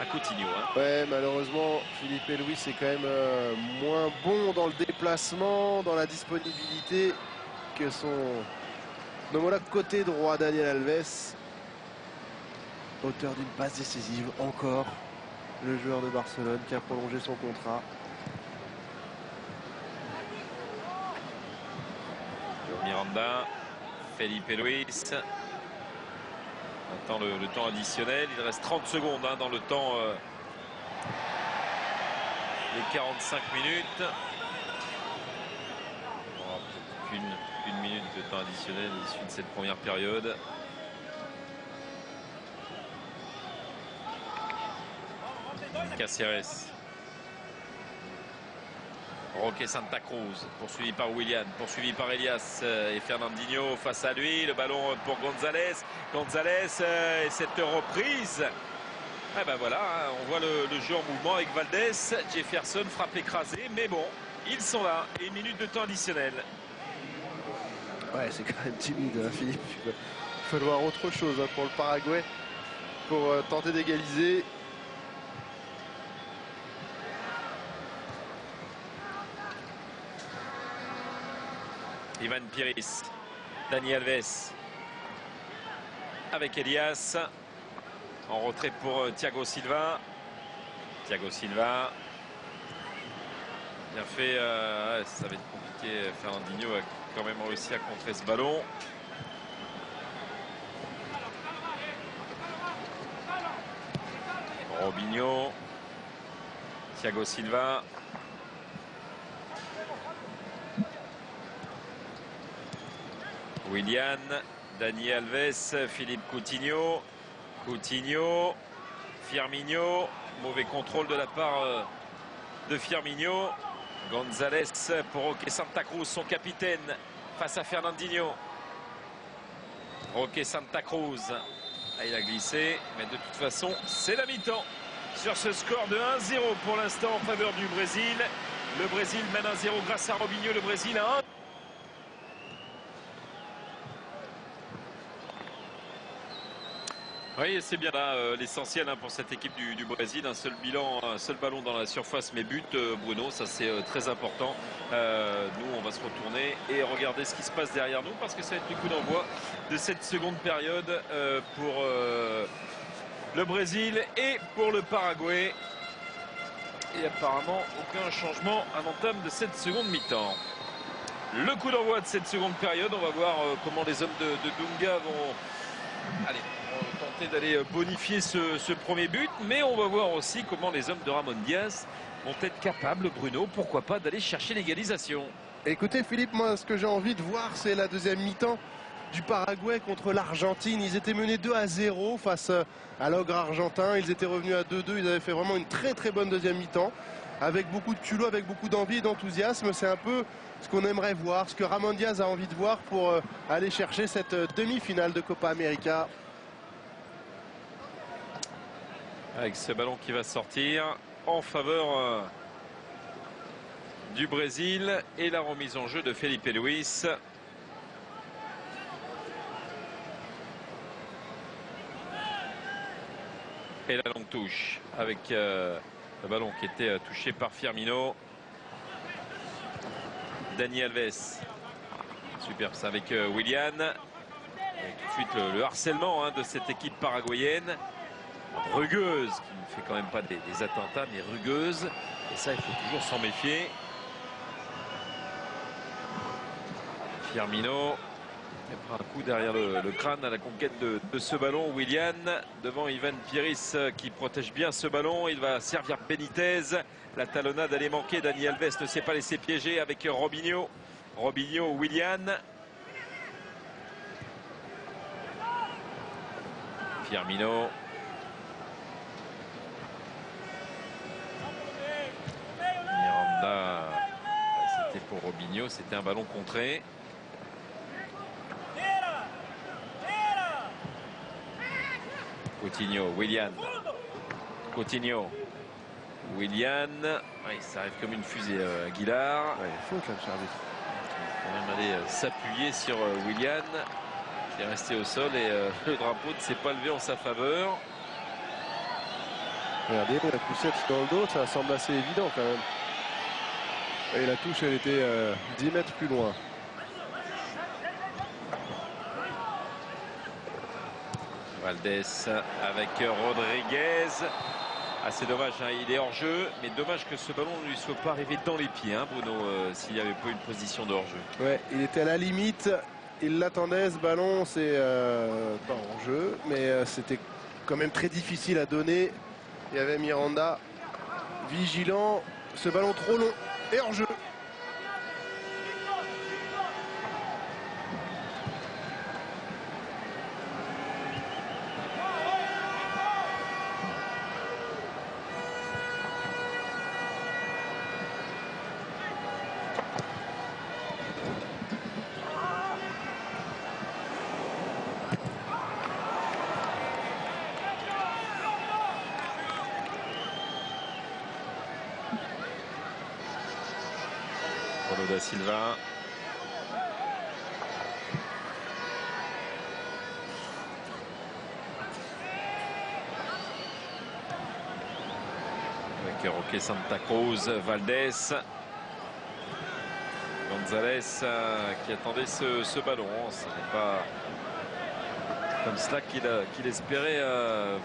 à Coutinho. Ouais, malheureusement, Philippe et Luis est quand même moins bon dans le déplacement, dans la disponibilité que son homologue côté droit, Daniel Alves. Auteur d'une passe décisive, encore le joueur de Barcelone qui a prolongé son contrat. Miranda. Felipe Luis. Maintenant le temps additionnel. Il reste 30 secondes dans le temps. Les 45 minutes. On aura peut-être une minute de temps additionnel à l'issue de cette première période. Cáceres. Roque Santa Cruz, poursuivi par Willian, poursuivi par Elias et Fernandinho face à lui. Le ballon pour González. González et cette reprise. Eh ben voilà, on voit le jeu en mouvement avec Valdés. Jefferson frappe écrasé, mais bon, ils sont là. Et une minute de temps additionnel. Ouais, c'est quand même timide, hein, Philippe. Il va falloir autre chose pour le Paraguay pour tenter d'égaliser. Ivan Pires, Dani Alves avec Elias en retrait pour Thiago Silva. Thiago Silva, bien fait, ça va être compliqué. Fernandinho a quand même réussi à contrer ce ballon. Robinho. Thiago Silva. Willian. Dani Alves. Philippe Coutinho. Coutinho. Firmino. Mauvais contrôle de la part de Firmino. Gonzalez pour Roque Santa Cruz, son capitaine, face à Fernandinho. Roque Santa Cruz. Ah, il a glissé, mais de toute façon, c'est la mi-temps. Sur ce score de 1-0 pour l'instant en faveur du Brésil. Le Brésil mène 1-0 grâce à Robinho. Le Brésil a 1. Oui, c'est bien là l'essentiel pour cette équipe du Brésil. Un seul bilan, un seul ballon dans la surface, mais but, Bruno, ça c'est très important. Nous, on va se retourner et regarder ce qui se passe derrière nous parce que ça va être le coup d'envoi de cette seconde période pour Le Brésil et pour le Paraguay. Et apparemment, aucun changement à l'entame de cette seconde mi-temps. Le coup d'envoi de cette seconde période. On va voir comment les hommes de Dunga vont tenter d'aller bonifier ce premier but. Mais on va voir aussi comment les hommes de Ramon Diaz vont être capables, Bruno, pourquoi pas, d'aller chercher l'égalisation. Écoutez Philippe, moi ce que j'ai envie de voir, c'est la deuxième mi-temps du Paraguay contre l'Argentine. Ils étaient menés 2-0 face à l'ogre argentin. Ils étaient revenus à 2-2. Ils avaient fait vraiment une très très bonne deuxième mi-temps. Avec beaucoup de culot, avec beaucoup d'envie et d'enthousiasme. C'est un peu ce qu'on aimerait voir, ce que Ramon Diaz a envie de voir pour aller chercher cette demi-finale de Copa América. Avec ce ballon qui va sortir en faveur du Brésil et la remise en jeu de Felipe Luis. Et la longue touche avec le ballon qui était touché par Firmino. Dani Alves. Super, ça avec Willian. Et tout de suite le harcèlement de cette équipe paraguayenne. Rugueuse, qui ne fait quand même pas des attentats, mais rugueuse. Et ça, il faut toujours s'en méfier. Firmino. Il prend un coup derrière le crâne à la conquête de ce ballon. Willian devant Ivan Piris qui protège bien ce ballon. Il va servir Benitez. La talonnade allait manquer. Dani Alves ne s'est pas laissé piéger avec Robinho. Robinho, Willian. Firmino. Miranda. C'était pour Robinho. C'était un ballon contré. Coutinho, Willian. Coutinho. Willian. Oui, ça arrive comme une fusée, Aguilar. Ouais, il faut que l'arbitre. Il faut quand même aller s'appuyer sur Willian, qui est resté au sol et le drapeau ne s'est pas levé en sa faveur. Regardez, la poussette dans le dos, ça semble assez évident quand même. Et la touche, elle était 10 mètres plus loin. Valdés avec Rodriguez. Ah, c'est dommage, il est hors jeu, mais dommage que ce ballon ne lui soit pas arrivé dans les pieds, Bruno, s'il n'y avait pas une position de hors jeu. Ouais, il était à la limite, il l'attendait ce ballon, c'est pas hors jeu, mais c'était quand même très difficile à donner. Il y avait Miranda vigilant, ce ballon trop long et hors jeu. Paulo da Silva. Avec Roque Santa Cruz, Valdés. Gonzalez qui attendait ce ballon. Ce n'est pas comme cela qu'il espérait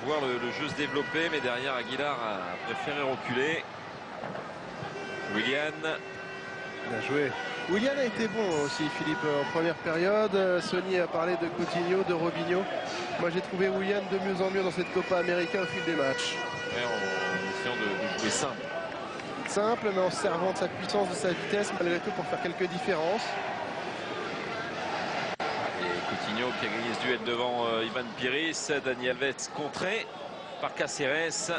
voir le jeu se développer, mais derrière Aguilar a préféré reculer. Willian. Bien joué. Willian a été bon aussi, Philippe, en première période. Sonny a parlé de Coutinho, de Robinho. Moi, j'ai trouvé Willian de mieux en mieux dans cette Copa América au fil des matchs. Ouais, en essayant de jouer simple. Simple, mais en servant de sa puissance, de sa vitesse, malgré tout, pour faire quelques différences. Et Coutinho qui a gagné ce duel devant Ivan Piris. Dani Alves contré par Cáceres.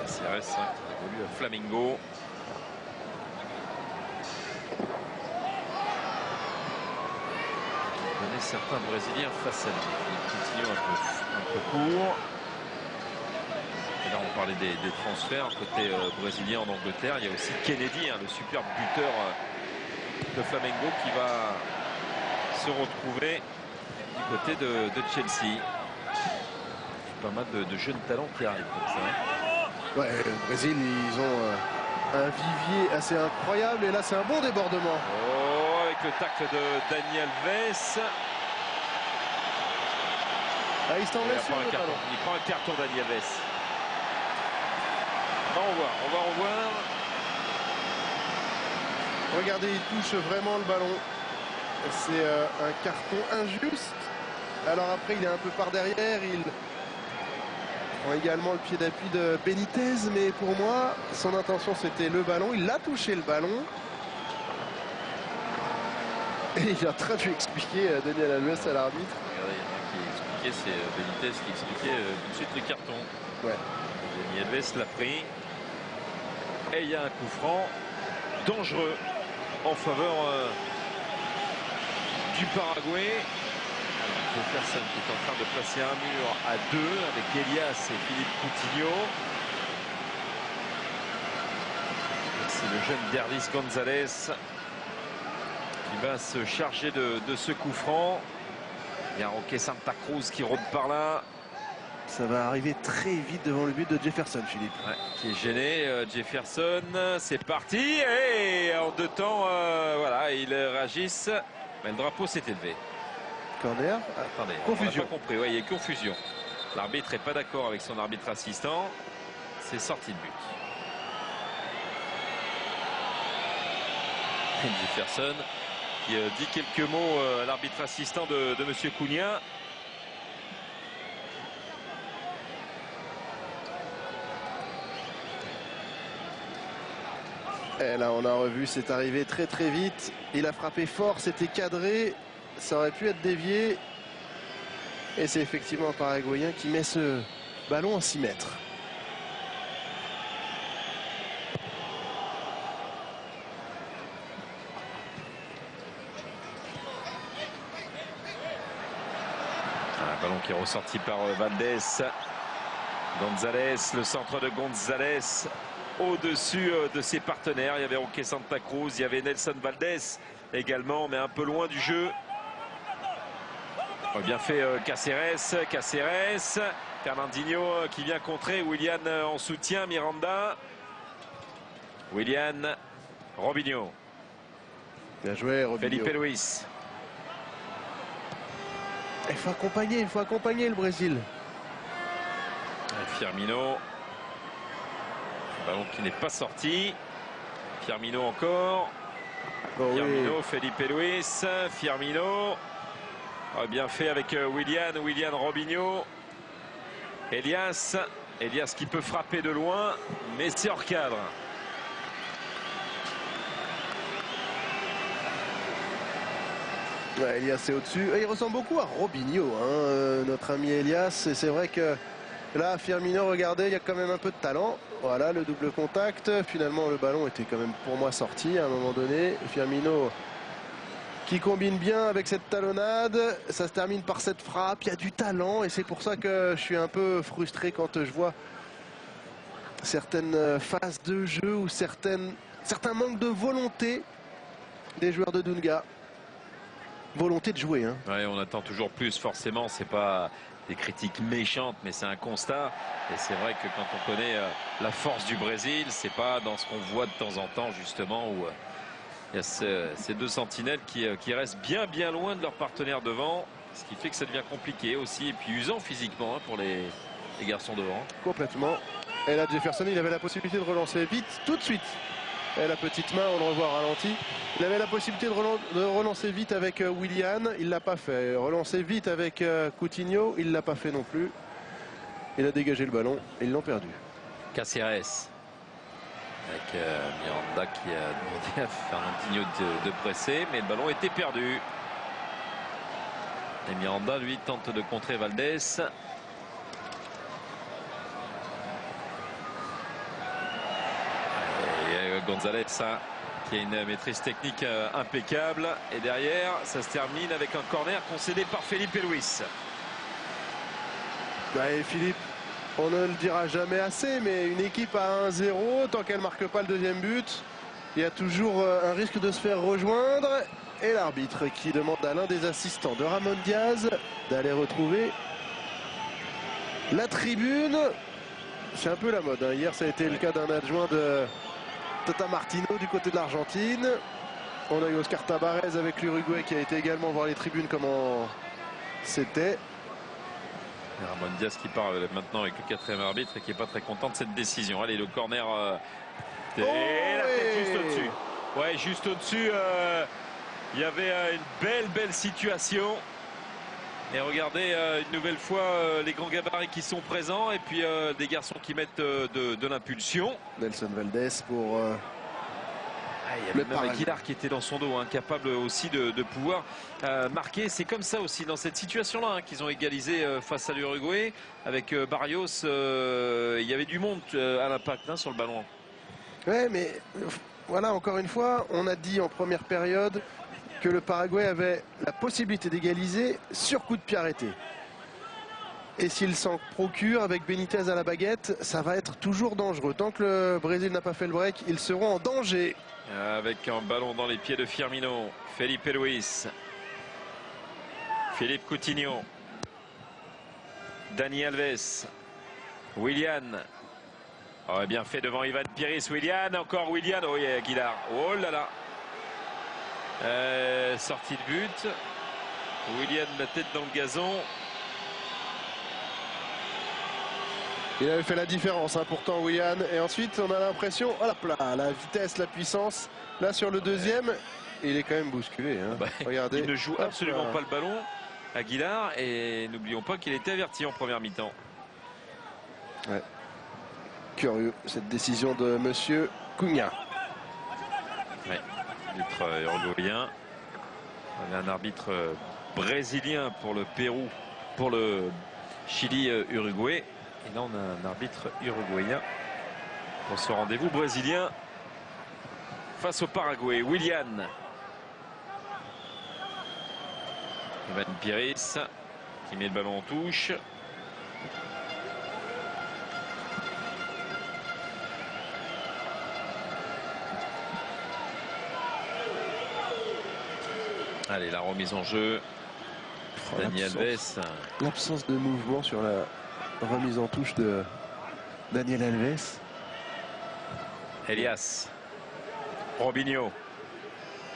Cáceres qui évolue à Flamengo. Certains Brésiliens face à lui. Coutinho un peu court. Et là, on parlait des transferts côté brésilien en Angleterre. Il y a aussi Kennedy, le superbe buteur de Flamengo, qui va se retrouver du côté de Chelsea. Pas mal de jeunes talents qui arrivent comme ça. Ouais, le Brésil, ils ont un vivier assez incroyable. Et là, c'est un bon débordement. Oh, avec le tacle de Dani Alves. Ah, il s'en laisse sur le ballon. Il prend un carton, Dani Alves. On va revoir. Regardez, il touche vraiment le ballon. C'est un carton injuste. Alors après, il est un peu par derrière. Il prend également le pied d'appui de Benitez. Mais pour moi, son intention, c'était le ballon. Il a touché le ballon. Et il est en train de lui expliquer Daniel Alves à l'arbitre. Regardez, il y en a qui expliquait, c'est Benitez qui expliquait tout de suite le carton. Ouais. Dani Alves l'a pris. Et il y a un coup franc dangereux en faveur du Paraguay. Jefferson qui est en train de placer un mur à 2 avec Elias et Philippe Coutinho. C'est le jeune Derlis González qui va se charger de ce coup franc. Il y a Roque Santa Cruz qui rôde par là. Ça va arriver très vite devant le but de Jefferson, Philippe. Ouais, qui est gêné. Jefferson, c'est parti. Et en 2 temps, voilà, ils réagissent. Mais le drapeau s'est élevé. Corner. Attendez, confusion. On n'a pas compris. Ouais, il y a confusion. L'arbitre n'est pas d'accord avec son arbitre assistant. C'est sorti de but. Jefferson qui dit quelques mots à l'arbitre assistant de M. Cunha. Et là, on a revu, c'est arrivé très très vite. Il a frappé fort, c'était cadré. Ça aurait pu être dévié. Et c'est effectivement un Paraguayen qui met ce ballon en 6 mètres. Un ballon qui est ressorti par Valdés. González, le centre de González au-dessus de ses partenaires. Il y avait Roque Santa Cruz, il y avait Nelson Valdés également, mais un peu loin du jeu. Bien fait Cáceres. Fernandinho qui vient contrer. Willian en soutien. Miranda. Willian. Robinho. Bien joué, Robinho. Felipe Luis. Il faut accompagner le Brésil. Firmino. Ballon qui n'est pas sorti. Firmino encore. Oh, Firmino, oui. Felipe Luis. Firmino. Bien fait avec Willian Robinho. Elias qui peut frapper de loin, mais c'est hors cadre. Ouais, Elias est au-dessus. Il ressemble beaucoup à Robinho, notre ami Elias. Et c'est vrai que là, Firmino, regardez, il y a quand même un peu de talent. Voilà, le double contact. Finalement, le ballon était quand même pour moi sorti à un moment donné. Firmino qui combine bien avec cette talonnade. Ça se termine par cette frappe. Il y a du talent et c'est pour ça que je suis un peu frustré quand je vois certaines phases de jeu ou certains manques de volonté des joueurs de Dunga. Volonté de jouer. Ouais, on attend toujours plus, forcément. C'est pas des critiques méchantes, mais c'est un constat. Et c'est vrai que quand on connaît la force du Brésil, c'est pas dans ce qu'on voit de temps en temps, justement, où il y a ces 2 sentinelles qui restent bien loin de leur partenaire devant, ce qui fait que ça devient compliqué aussi, et puis usant physiquement pour les les garçons devant. Complètement. Et là, Jefferson, il avait la possibilité de relancer vite, tout de suite. Et la petite main, on le revoit ralenti. Il avait la possibilité de relancer vite avec Willian. Il ne l'a pas fait. Relancer vite avec Coutinho. Il ne l'a pas fait non plus. Il a dégagé le ballon. Et ils l'ont perdu. Caceres. Avec Miranda qui a demandé à Fernandinho de presser. Mais le ballon était perdu. Et Miranda, lui, tente de contrer Valdés. Gonzalez qui a une maîtrise technique impeccable. Et derrière, ça se termine avec un corner concédé par Felipe Luis. Et Philippe, on ne le dira jamais assez, mais une équipe à 1-0, tant qu'elle ne marque pas le deuxième but, il y a toujours un risque de se faire rejoindre. Et l'arbitre qui demande à l'un des assistants de Ramon Diaz d'aller retrouver la tribune. C'est un peu la mode, hein. Hier, ça a été le cas d'un adjoint de Tata Martino du côté de l'Argentine. On a eu Oscar Tabarez avec l'Uruguay qui a été également voir les tribunes comment c'était. Ramon Diaz qui parle maintenant avec le quatrième arbitre et qui n'est pas très content de cette décision. Allez, le corner. Et la tête juste au-dessus. Ouais, juste au-dessus. Il y avait une belle situation. Et regardez une nouvelle fois les grands gabarits qui sont présents et puis des garçons qui mettent de l'impulsion. Nelson Valdés pour il y avait même Aguilar qui était dans son dos, hein, capable aussi de pouvoir marquer. C'est comme ça aussi dans cette situation-là, hein, qu'ils ont égalisé face à l'Uruguay. Avec Barrios, il y avait du monde à l'impact, hein, sur le ballon. Ouais, mais voilà, encore une fois, on a dit en première période que le Paraguay avait la possibilité d'égaliser sur coup de pied arrêté. Et s'il s'en procure avec Benitez à la baguette, ça va être toujours dangereux. Tant que le Brésil n'a pas fait le break, ils seront en danger. Avec un ballon dans les pieds de Firmino, Felipe Luis, Philippe Coutinho, Dani Alves, Willian. Oh, bien fait devant Ivan Pires. Willian, encore Willian. Oh, yeah, Aguilar. Oh là là. Sortie de but. Willian, la tête dans le gazon. Il avait fait la différence, hein, pourtant, Willian. Et ensuite, on a l'impression, oh là, la vitesse, la puissance. Là, sur le deuxième, il est quand même bousculé. Hein. Regardez. Il ne joue absolument pas le ballon, Aguilar. Et n'oublions pas qu'il était averti en première mi-temps. Ouais. Curieux, cette décision de monsieur Cunha. Ouais. Arbitre uruguayen. On a un arbitre brésilien pour le Pérou, pour le Chili-Uruguay. Et là, on a un arbitre uruguayen pour ce rendez-vous brésilien face au Paraguay. Willian. Ivan Pires qui met le ballon en touche. Allez, la remise en jeu. Dani Alves. L'absence de mouvement sur la remise en touche de Daniel Alves. Elias. Robinho.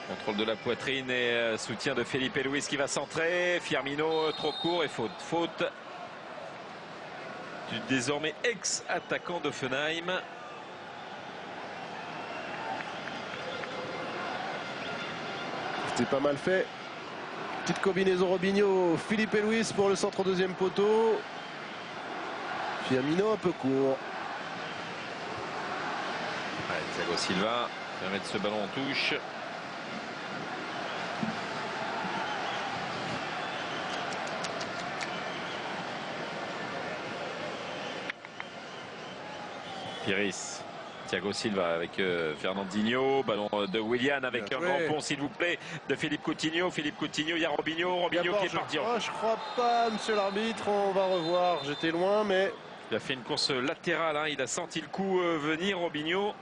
Contrôle de la poitrine et soutien de Felipe Luis qui va centrer. Firmino trop court et faute. Faute du désormais ex-attaquant d'Offenheim. C'était pas mal fait. Petite combinaison Robinho, Felipe Luis pour le centre deuxième poteau. Firmino un peu court. Allez, Thiago Silva va mettre ce ballon en touche. Pires. Thiago Silva avec Fernandinho, ballon de Willian avec un grand pont s'il vous plaît de Philippe Coutinho. Philippe Coutinho, il y a Robinho qui est parti. Je crois pas, monsieur l'arbitre, on va revoir. J'étais loin, mais il a fait une course latérale, hein. Il a senti le coup venir, Robinho.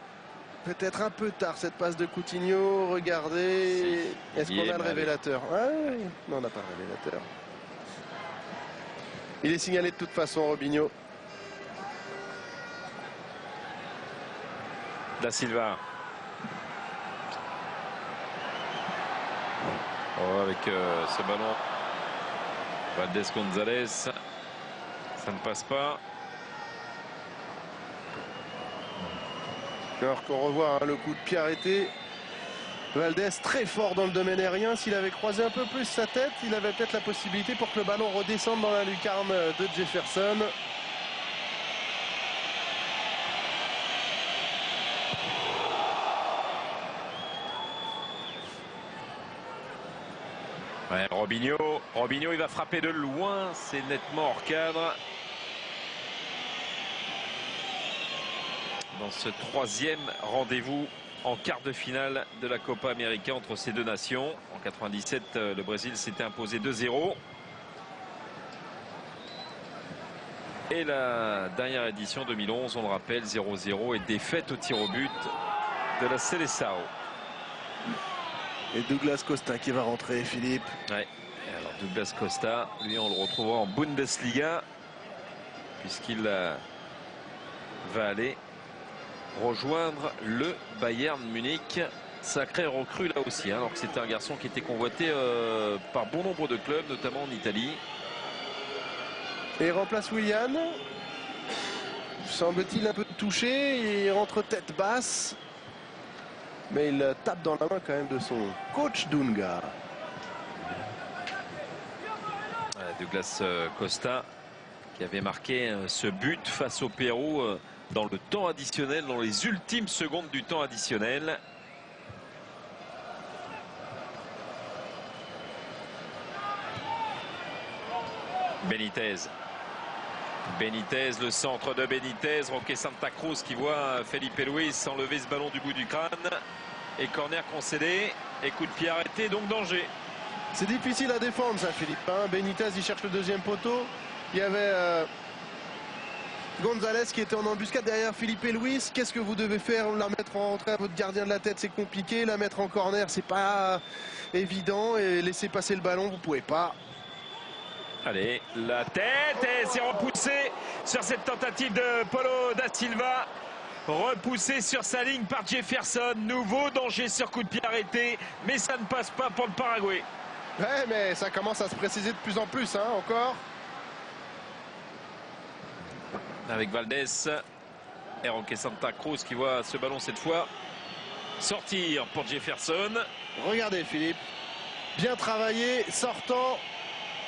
Peut-être un peu tard cette passe de Coutinho. Regardez, est-ce qu'on a le révélateur? Ouais, non, on n'a pas le révélateur. Il est signalé de toute façon, Robinho. Da Silva. Oh, avec ce ballon. Valdés Gonzalez. Ça ne passe pas. Alors qu'on revoit le coup de pied arrêté. Valdés très fort dans le domaine aérien. S'il avait croisé un peu plus sa tête, il avait peut-être la possibilité pour que le ballon redescende dans la lucarne de Jefferson. Ouais, Robinho, il va frapper de loin, c'est nettement hors cadre. Dans ce troisième rendez-vous en quart de finale de la Copa América entre ces deux nations. En 97, le Brésil s'était imposé 2-0. Et la dernière édition 2011, on le rappelle, 0-0 et défaite au tir au but de la Seleção. Et Douglas Costa qui va rentrer, Philippe. Ouais. Et alors Douglas Costa, lui on le retrouvera en Bundesliga puisqu'il va aller rejoindre le Bayern Munich. Sacré recrue là aussi, hein, alors que c'était un garçon qui était convoité par bon nombre de clubs, notamment en Italie. Et il remplace Willian. Semble-t-il un peu touché. Il rentre tête basse. Mais il tape dans la main quand même de son coach Dunga. Douglas Costa qui avait marqué ce but face au Pérou dans le temps additionnel, dans les ultimes secondes du temps additionnel. Benitez, le centre de Benitez, Roque Santa Cruz qui voit Felipe Luis enlever ce ballon du bout du crâne. Et corner concédé, et coup de pied arrêté, donc danger. C'est difficile à défendre ça, Philippe. Hein. Benitez, il cherche le deuxième poteau. Il y avait Gonzalez qui était en embuscade derrière Felipe Luis. Qu'est-ce que vous devez faire? La mettre en retrait à votre gardien de la tête, c'est compliqué. La mettre en corner, c'est pas évident. Et laisser passer le ballon, vous pouvez pas. Allez, la tête, et c'est repoussé sur cette tentative de Paulo da Silva. Repoussé sur sa ligne par Jefferson. Nouveau danger sur coup de pied arrêté, mais ça ne passe pas pour le Paraguay. Ouais, mais ça commence à se préciser de plus en plus, hein, encore. Avec Valdés et Roque Santa Cruz qui voit ce ballon cette fois sortir pour Jefferson. Regardez, Philippe. Bien travaillé, sortant.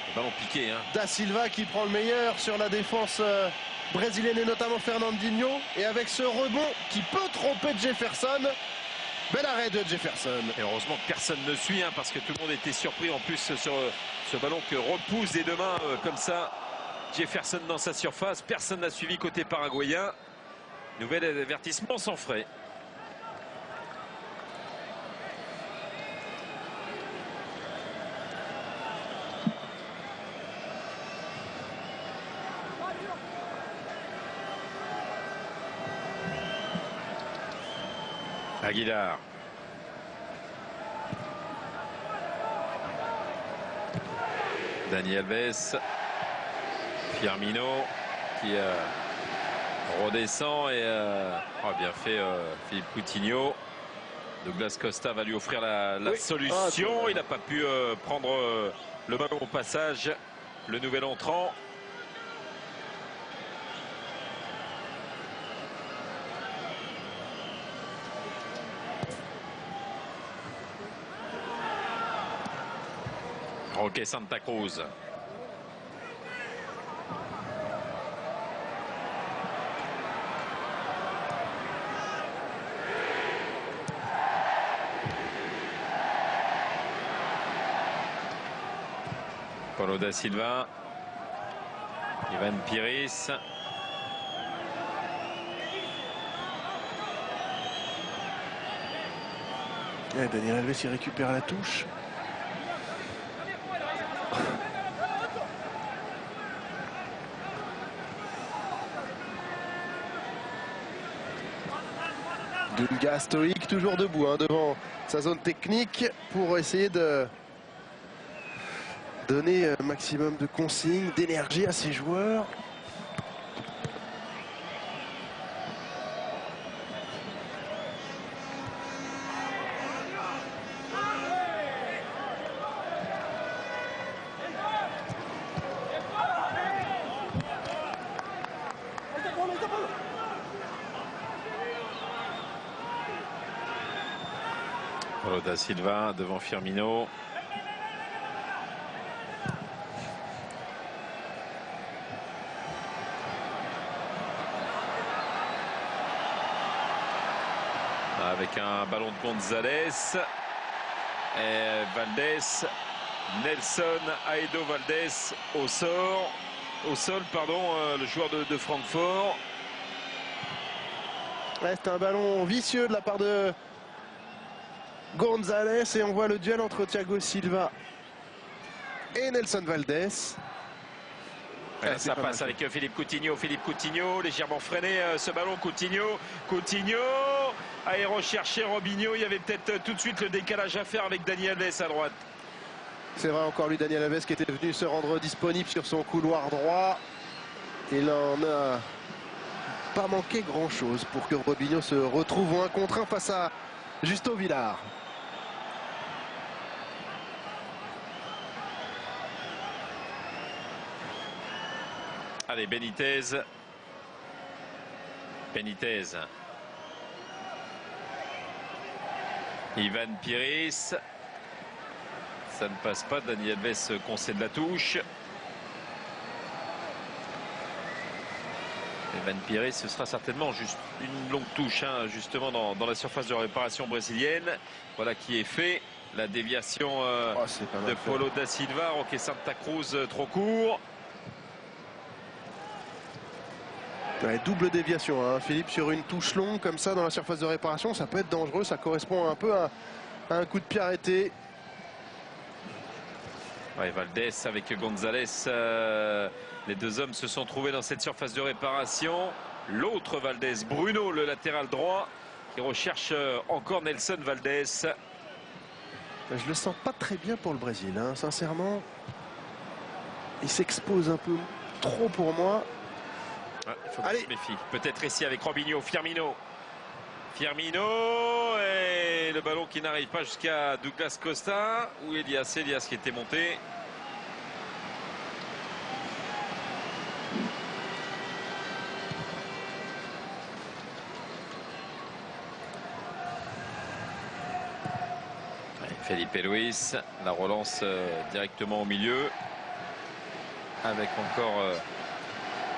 Le ballon piqué, hein. Da Silva qui prend le meilleur sur la défense brésilienne et notamment Fernandinho. Et avec ce rebond qui peut tromper Jefferson. Bel arrêt de Jefferson. Et heureusement que personne ne suit, hein, parce que tout le monde était surpris en plus sur ce ballon que repousse des deux mains comme ça. Jefferson dans sa surface. Personne n'a suivi côté paraguayen. Nouvel avertissement sans frais. Aguilar. Dani Alves. Firmino qui redescend et bien fait Philippe Coutinho. Douglas Costa va lui offrir la solution. Il n'a pas pu prendre le ballon au passage. Le nouvel entrant. Roque Santa Cruz. Paulo da Silva. Ivan Pires. Daniel Alves il récupère la touche. Dunga stoïque, toujours debout hein, devant sa zone technique pour essayer de donner un maximum de consignes, d'énergie à ses joueurs. Paulo da Silva devant Firmino. Avec un ballon de Gonzalez. Et Valdés. Nelson Aedo Valdés au sol, le joueur de Francfort. Ouais, c'est un ballon vicieux de la part de Gonzalez et on voit le duel entre Thiago Silva et Nelson Valdés. Ouais, ça passe avec Philippe Coutinho, légèrement freiné ce ballon. Coutinho a recherché Robinho. Il y avait peut-être tout de suite le décalage à faire avec Dani Alves à droite. C'est vrai, encore lui, Daniel Alves, qui était venu se rendre disponible sur son couloir droit. Il n'en a pas manqué grand-chose pour que Robinho se retrouve 1 contre 1 face à Justo Villar. Allez, Benitez. Ivan Piris. Ça ne passe pas. Dani Alves concède la touche. Ivan Piris, ce sera certainement juste une longue touche, hein, justement dans la surface de réparation brésilienne. Voilà qui est fait. La déviation de Paulo da Silva. Roque Santa Cruz trop court. Ouais, double déviation, hein, Philippe, sur une touche longue comme ça dans la surface de réparation. Ça peut être dangereux. Ça correspond un peu à un coup de pied arrêté. Ouais, Valdés avec Gonzalez, les deux hommes se sont trouvés dans cette surface de réparation. L'autre Valdés, Bruno, le latéral droit, qui recherche encore Nelson Valdés. Je le sens pas très bien pour le Brésil, hein, sincèrement. Il s'expose un peu trop pour moi. Ouais, il faut qu'il se méfie. Peut-être ici avec Robinho, Firmino et le ballon qui n'arrive pas jusqu'à Douglas Costa ou Elias qui était monté. Felipe Luis, la relance directement au milieu avec encore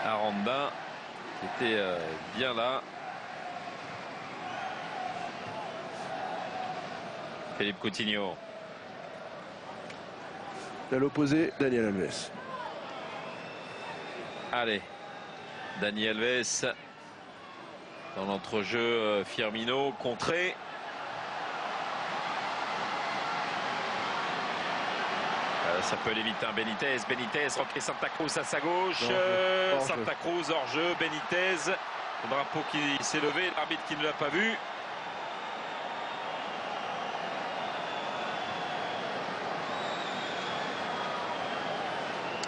Aranda qui était bien là. Philippe Coutinho. À l'opposé, Daniel Alves. Allez, Dani Alves dans l'entrejeu. Firmino contré. Ça peut aller vite, hein. Benitez, Roque Santa Cruz à sa gauche. Santa Cruz hors jeu. Benitez, le drapeau qui s'est levé, l'arbitre qui ne l'a pas vu.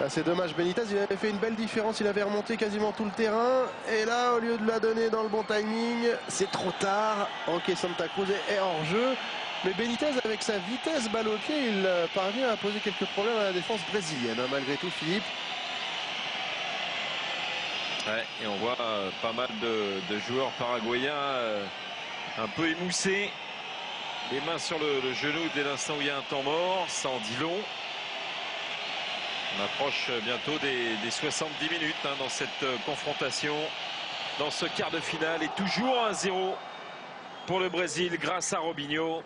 Ah, c'est dommage, Benitez, il avait fait une belle différence, il avait remonté quasiment tout le terrain. Et là, au lieu de la donner dans le bon timing, c'est trop tard. Ok, Santa Cruz est hors jeu. Mais Benitez, avec sa vitesse balle au pied, il parvient à poser quelques problèmes à la défense brésilienne, hein, malgré tout, Philippe. Ouais, et on voit pas mal de joueurs paraguayens un peu émoussés. Les mains sur le genou dès l'instant où il y a un temps mort, ça en dit long. On approche bientôt des 70 minutes hein, dans cette confrontation, dans ce quart de finale. Et toujours 1-0 pour le Brésil grâce à Robinho.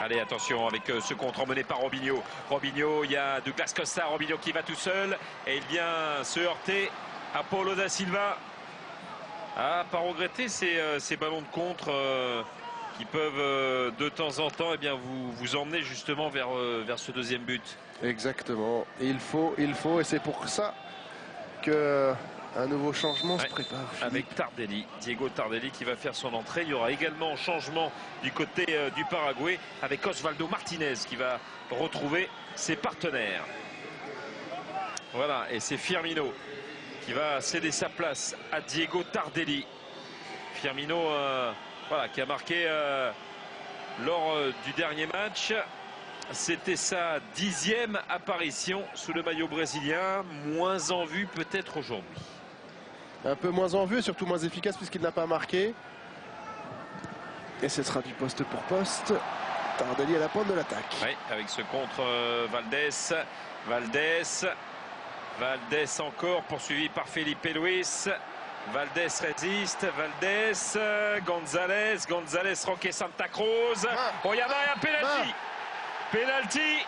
Allez, attention avec ce contre emmené par Robinho. Robinho, il y a Douglas Costa. Robinho qui va tout seul et il vient se heurter à Paulo da Silva. Ah, pas regretter ces ballons de contre qui peuvent de temps en temps vous emmener justement vers ce deuxième but. Exactement. Il faut, et c'est pour ça que un nouveau changement se prépare. Avec Tardelli, Diego Tardelli qui va faire son entrée. Il y aura également changement du côté du Paraguay avec Osvaldo Martinez qui va retrouver ses partenaires. Voilà, et c'est Firmino qui va céder sa place à Diego Tardelli. Firmino, voilà, qui a marqué lors du dernier match. C'était sa 10e apparition sous le maillot brésilien. Moins en vue peut-être aujourd'hui. Un peu moins en vue, surtout moins efficace puisqu'il n'a pas marqué. Et ce sera du poste pour poste. Tardelli à la pointe de l'attaque. Oui, avec ce contre Valdés. Valdés encore, poursuivi par Felipe Luis. Valdés résiste. Valdés, Gonzalez, Roque Santa Cruz. Bon, il y a un penalty. Penalty.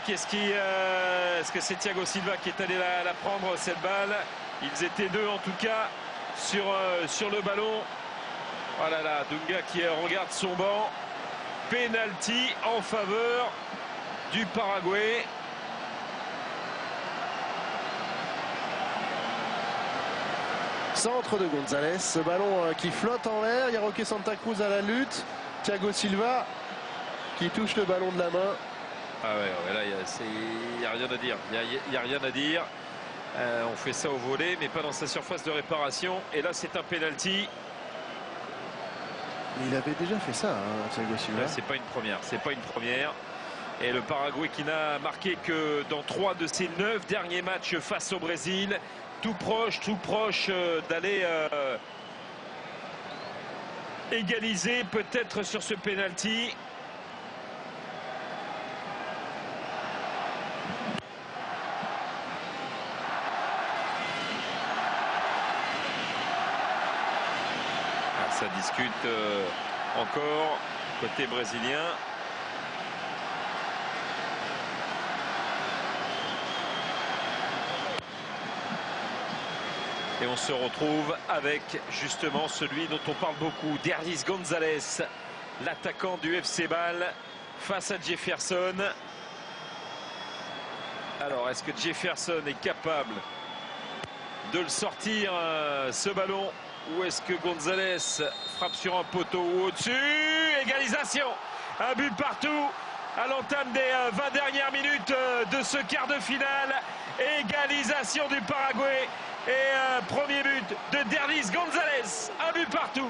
Qu'est-ce qui... Est-ce que c'est Thiago Silva qui est allé la prendre, cette balle? Ils étaient deux en tout cas sur le ballon. Voilà, là, Dunga qui regarde son banc. Penalty en faveur du Paraguay. Centre de Gonzalez, ce ballon qui flotte en l'air. Il y a Roque Santa Cruz à la lutte. Thiago Silva qui touche le ballon de la main. Ah ouais, là, il n'y a rien à dire. Il y a rien à dire. On fait ça au volet, mais pas dans sa surface de réparation. Et là, c'est un penalty. Il avait déjà fait ça, hein, Thiago Silva. C'est pas une première. Et le Paraguay qui n'a marqué que dans 3 de ses 9 derniers matchs face au Brésil. Tout proche d'aller égaliser peut-être sur ce penalty. Ça discute encore côté brésilien. Et on se retrouve avec justement celui dont on parle beaucoup, Derlis Gonzalez, l'attaquant du FC Bâle, face à Jefferson. Alors, est-ce que Jefferson est capable de le sortir, ce ballon, ou est-ce que Gonzalez frappe sur un poteau ou au-dessus? Égalisation, un but partout à l'entame des 20 dernières minutes de ce quart de finale. Égalisation du Paraguay. Et premier but de Derlis Gonzalez, un but partout.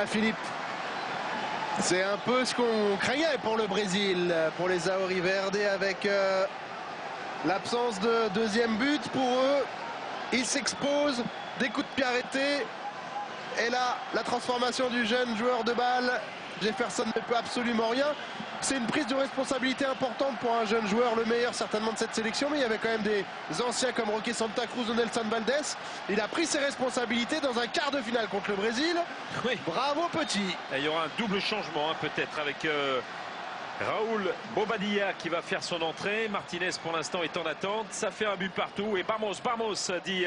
Philippe, c'est un peu ce qu'on craignait pour le Brésil, pour les Auriverde, avec l'absence de deuxième but pour eux. Ils s'exposent, des coups de pied arrêtés. Et là, la transformation du jeune joueur de balle. Jefferson ne peut absolument rien. C'est une prise de responsabilité importante pour un jeune joueur, le meilleur certainement de cette sélection, mais il y avait quand même des anciens comme Roque Santa Cruz ou Nelson Valdés. Il a pris ses responsabilités dans un quart de finale contre le Brésil. Oui. Bravo petit. Et il y aura un double changement, peut-être, avec Raúl Bobadilla qui va faire son entrée. Martinez pour l'instant est en attente. Ça fait un but partout. Et vamos, dit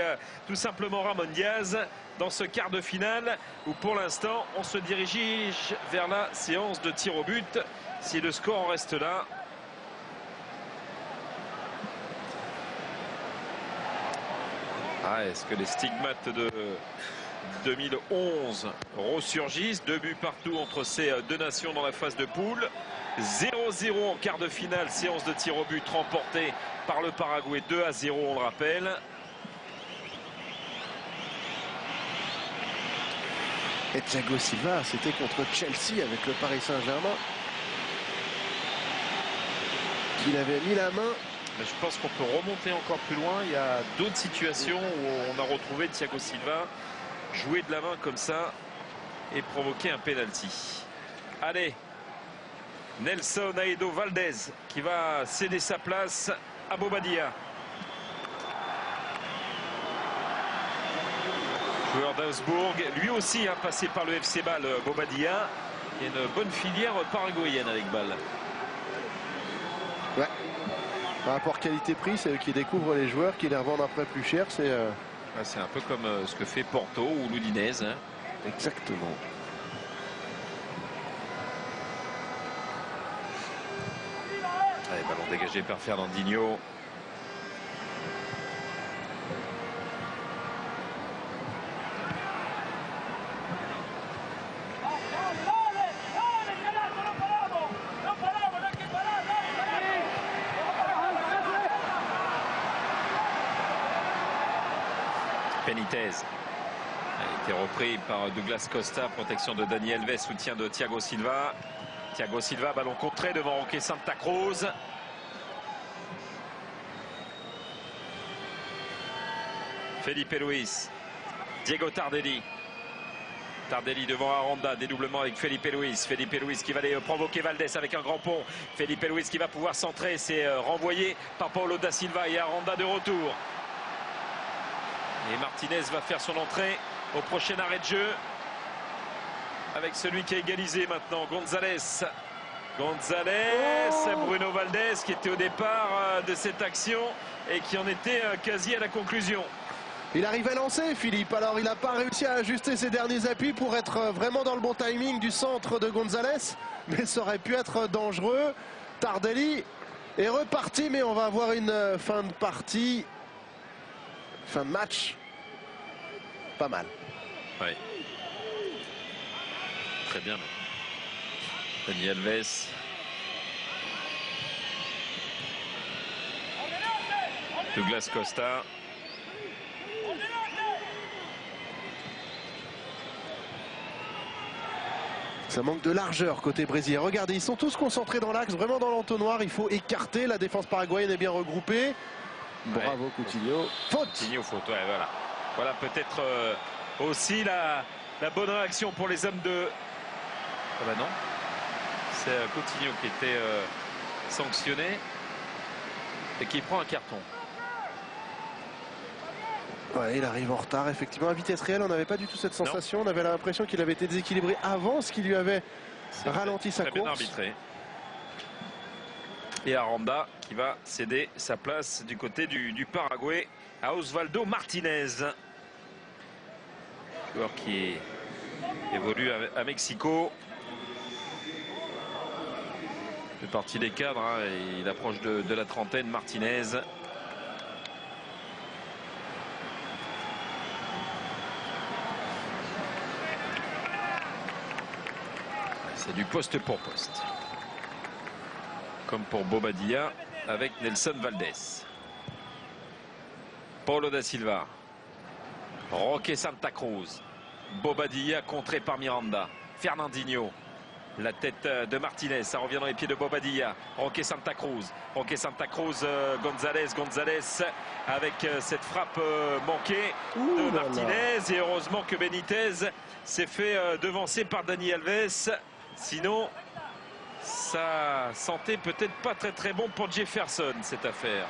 tout simplement Ramon Diaz dans ce quart de finale où pour l'instant on se dirige vers la séance de tir au but. Si le score en reste là. Est-ce que les stigmates de 2011 ressurgissent? 2 buts partout entre ces deux nations dans la phase de poule. 0-0 en quart de finale, séance de tir au but remportée par le Paraguay 2-0, on le rappelle. Et Thiago Silva, c'était contre Chelsea avec le Paris Saint-Germain, qu'il avait mis la main. Mais je pense qu'on peut remonter encore plus loin. Il y a d'autres situations où on a retrouvé Thiago Silva jouer de la main comme ça et provoquer un penalty. Allez, Nelson Aedo Valdés qui va céder sa place à Bobadilla. Joueur d'Augsbourg, lui aussi passé par le FC Bâle, Bobadilla. Il y a une bonne filière paraguayenne avec Bâle. Ouais. Par rapport qualité-prix, c'est eux qui découvrent les joueurs, qui les revendent après plus cher. C'est un peu comme ce que fait Porto ou l'Udinese. Exactement. Allez, ballon dégagé par Fernandinho. Benitez a été repris par Douglas Costa. Protection de Dani Alves, soutien de Thiago Silva. Thiago Silva, ballon contré devant Roque Santa Cruz. Felipe Luis, Diego Tardelli. Tardelli devant Aranda, dédoublement avec Felipe Luis. Felipe Luis qui va aller provoquer Valdés avec un grand pont. Felipe Luis qui va pouvoir centrer, c'est renvoyé par Paulo da Silva et Aranda de retour. Et Martinez va faire son entrée au prochain arrêt de jeu avec celui qui a égalisé maintenant, González. Bruno Valdés qui était au départ de cette action et qui en était quasi à la conclusion. Il arrive à lancer, Philippe. Alors, il n'a pas réussi à ajuster ses derniers appuis pour être vraiment dans le bon timing du centre de González. Mais ça aurait pu être dangereux. Tardelli est reparti, mais on va avoir une fin de partie. Fin de match. Pas mal. Oui. Très bien. Dani Alves. Douglas Costa. Ça manque de largeur côté brésilien. Regardez, ils sont tous concentrés dans l'axe, vraiment dans l'entonnoir. Il faut écarter. La défense paraguayenne est bien regroupée. Bravo, ouais. Coutinho. Faute. Coutinho, faute, ouais, voilà. Voilà peut-être aussi la bonne réaction pour les hommes de... Ah bah non. C'est Coutinho qui était sanctionné et qui prend un carton. Ouais, il arrive en retard, effectivement. À vitesse réelle, on n'avait pas du tout cette sensation. Non. On avait l'impression qu'il avait été déséquilibré avant, ce qui lui avait ralenti sa course. Bien arbitré. Et Aranda qui va céder sa place du côté du Paraguay à Osvaldo Martinez. Joueur qui évolue à Mexico. Il fait partie des cadres, hein, et il approche de la trentaine, Martinez. C'est du poste pour poste. Comme pour Bobadilla avec Nelson Valdés. Paulo da Silva. Roque Santa Cruz. Bobadilla contré par Miranda. Fernandinho. La tête de Martinez, ça revient dans les pieds de Bobadilla. Roque Santa Cruz. Roque Santa Cruz, González avec cette frappe manquée de Martinez. Et heureusement que Benitez s'est fait devancer par Dani Alves. Sinon, ça sentait peut-être pas très bon pour Jefferson, cette affaire.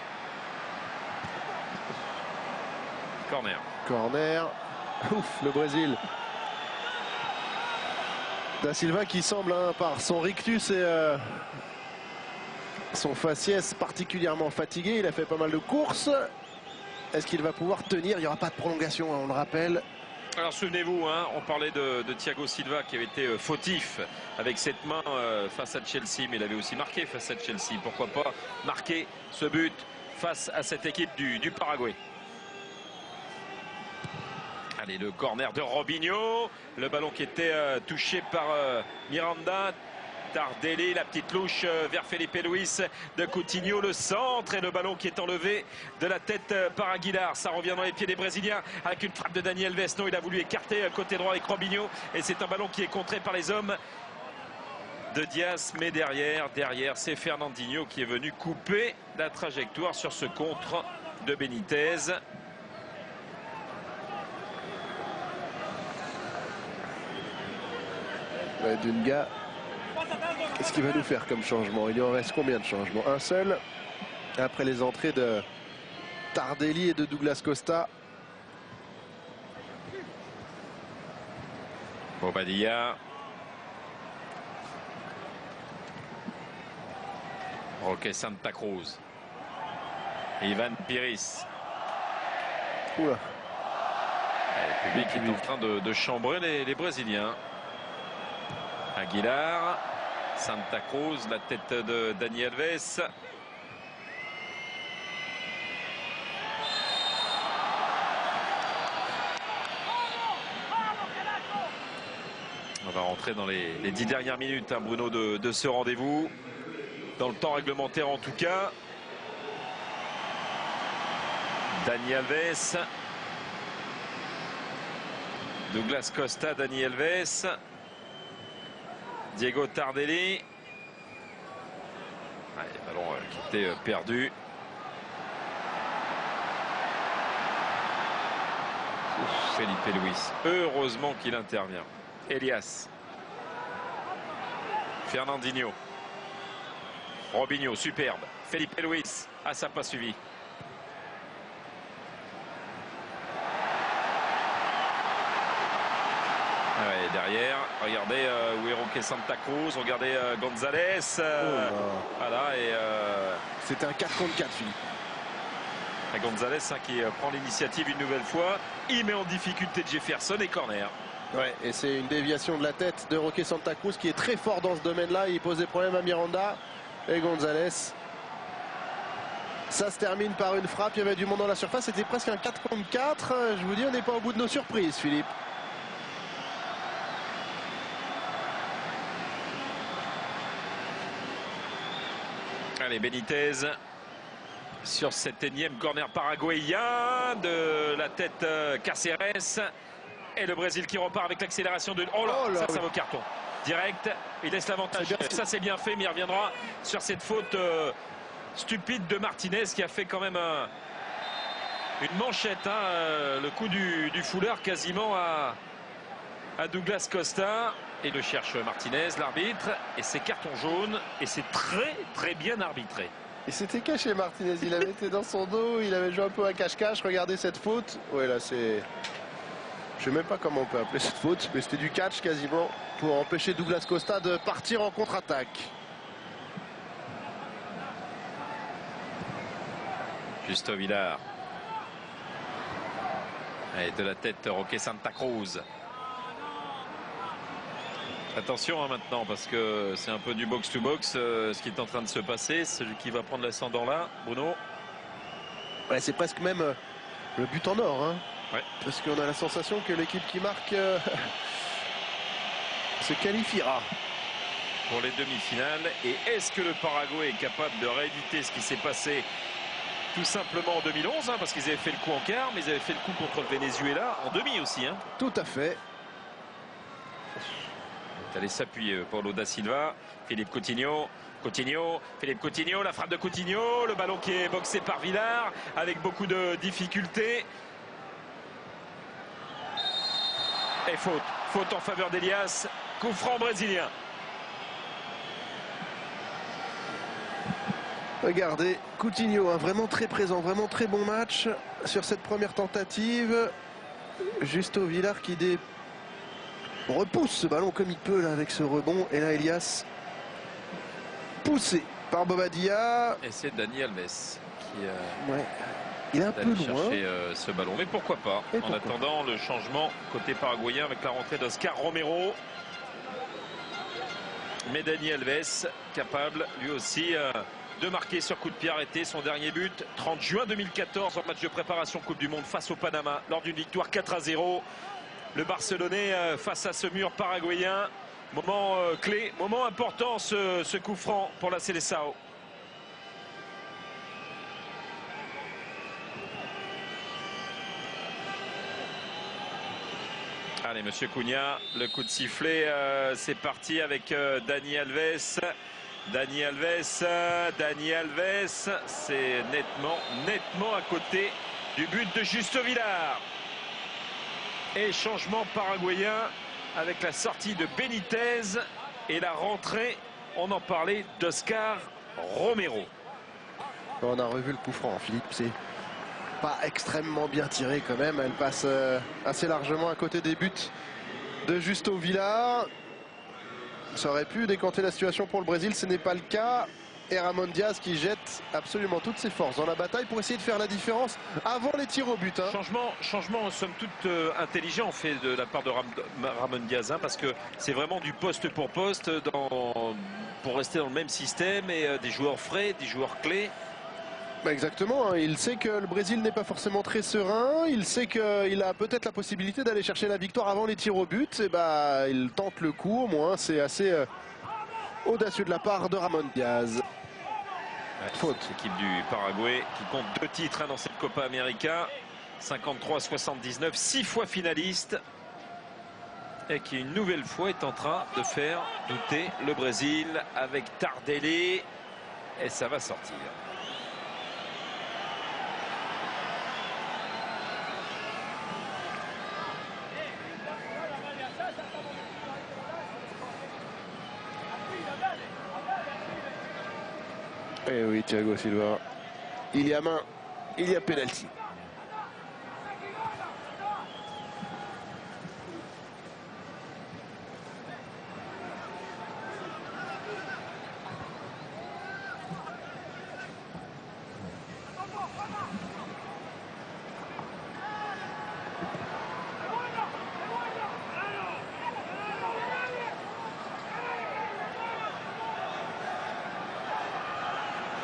Corner. Corner. Ouf, le Brésil. Da Silva qui semble, hein, par son rictus et son faciès particulièrement fatigué. Il a fait pas mal de courses. Est-ce qu'il va pouvoir tenir? Il n'y aura pas de prolongation, hein, on le rappelle. Alors souvenez-vous, hein, on parlait de Thiago Silva qui avait été fautif avec cette main face à Chelsea, mais il avait aussi marqué face à Chelsea. Pourquoi pas marquer ce but face à cette équipe du Paraguay. Allez, le corner de Robinho, le ballon qui était touché par Miranda. Tardelli, la petite louche vers Felipe Luis de Coutinho, le centre et le ballon qui est enlevé de la tête par Aguilar. Ça revient dans les pieds des Brésiliens avec une frappe de Dani Alves. Non, il a voulu écarter côté droit avec Robinho et c'est un ballon qui est contré par les hommes de Diaz. Mais derrière c'est Fernandinho qui est venu couper la trajectoire sur ce contre de Benitez. Ouais, Dunga. Qu'est-ce qu'il va nous faire comme changement? Il y en reste combien de changements? Un seul. Après les entrées de Tardelli et de Douglas Costa. Bobadilla. Roque Santa Cruz. Ivan Piris. Oula. Le public est en train de chambrer les Brésiliens. Aguilar. Santa Cruz, la tête de Dani Alves. On va rentrer dans les 10 dernières minutes, hein, Bruno, de ce rendez-vous. Dans le temps réglementaire en tout cas. Dani Alves. Douglas Costa, Dani Alves, Diego Tardelli. Ballon qui était perdu. Felipe Luis, heureusement qu'il intervient. Elias, Fernandinho, Robinho, superbe. Felipe Luis, ça n'a pas suivi. Ouais, derrière, regardez Hueroque Santa Cruz, regardez Gonzalez. Voilà, et c'était un 4 contre 4, Philippe. Gonzalez qui prend l'initiative une nouvelle fois. Il met en difficulté Jefferson et corner. Ouais, et c'est une déviation de la tête de Roque Santa Cruz qui est très fort dans ce domaine-là. Il pose des problèmes à Miranda et Gonzalez. Ça se termine par une frappe. Il y avait du monde dans la surface. C'était presque un 4 contre 4. Je vous dis, on n'est pas au bout de nos surprises, Philippe. Allez, Benitez sur cet énième corner paraguayen de la tête Caceres. Et le Brésil qui repart avec l'accélération de... Oh là, ça vaut carton. Direct, il laisse l'avantage. Ça, c'est bien fait, mais il reviendra sur cette faute stupide de Martinez qui a fait quand même une manchette. Le coup du fouleur quasiment à Douglas Costa. Et le cherche Martinez, l'arbitre. Et c'est carton jaune. Et c'est très, très bien arbitré. Il s'était caché, Martinez. Il avait été dans son dos. Il avait joué un peu à cache-cache. Regardez cette faute. Ouais, là, c'est... Je ne sais même pas comment on peut appeler cette faute, mais c'était du catch quasiment pour empêcher Douglas Costa de partir en contre-attaque. Justo Villar. Et de la tête, Roque Santa Cruz. Attention maintenant, parce que c'est un peu du box-to-box ce qui est en train de se passer. Celui qui va prendre l'ascendant là, Bruno. Ouais, c'est presque même le but en or. Hein. Ouais. Parce qu'on a la sensation que l'équipe qui marque se qualifiera pour les demi-finales. Et est-ce que le Paraguay est capable de rééditer ce qui s'est passé tout simplement en 2011 parce qu'ils avaient fait le coup en quart, mais ils avaient fait le coup contre le Venezuela en demi aussi. Tout à fait. Allez s'appuyer Paulo da Silva, Philippe Coutinho, Philippe Coutinho, la frappe de Coutinho, le ballon qui est boxé par Villar avec beaucoup de difficultés. Et faute en faveur d'Elias, coup franc brésilien. Regardez, Coutinho, vraiment très présent, vraiment très bon match sur cette première tentative. Justo Villar qui repousse ce ballon comme il peut là avec ce rebond. Et là, Elias, poussé par Bobadilla. Et c'est Dani Alves qui ouais. Il est un peu loin. Chercher ce ballon, mais pourquoi pas. En attendant le changement côté paraguayen avec la rentrée d'Oscar Romero. Mais Dani Alves capable lui aussi de marquer sur coup de pied arrêté son dernier but 30 juin 2014 en match de préparation Coupe du Monde face au Panama lors d'une victoire 4-0. Le Barcelonais face à ce mur paraguayen. Moment clé, moment important ce coup franc pour la Seleção. Allez, monsieur Cunha, le coup de sifflet, c'est parti avec Dani Alves. Dani Alves, c'est nettement à côté du but de Justo Villar. Et changement paraguayen avec la sortie de Benitez et la rentrée, on en parlait, d'Oscar Romero. On a revu le coup franc, Philippe, c'est pas extrêmement bien tiré quand même. Elle passe assez largement à côté des buts de Justo Villar. Ça aurait pu décanter la situation pour le Brésil, ce n'est pas le cas. Et Ramon Diaz qui jette absolument toutes ses forces dans la bataille pour essayer de faire la différence avant les tirs au but. Changement somme toute intelligent fait de la part de Ramon Diaz, parce que c'est vraiment du poste pour poste pour rester dans le même système et des joueurs frais, des joueurs clés. Exactement, il sait que le Brésil n'est pas forcément très serein, il sait qu'il a peut-être la possibilité d'aller chercher la victoire avant les tirs au but, et il tente le coup, au moins c'est assez audacieux de la part de Ramon Diaz. Faute. L'équipe du Paraguay qui compte 2 titres dans cette Copa América, 53-79, 6 fois finaliste. Et qui une nouvelle fois est en train de faire douter le Brésil avec Tardelli. Et ça va sortir. Et oui, Thiago Silva. Il y a main, il y a pénalty.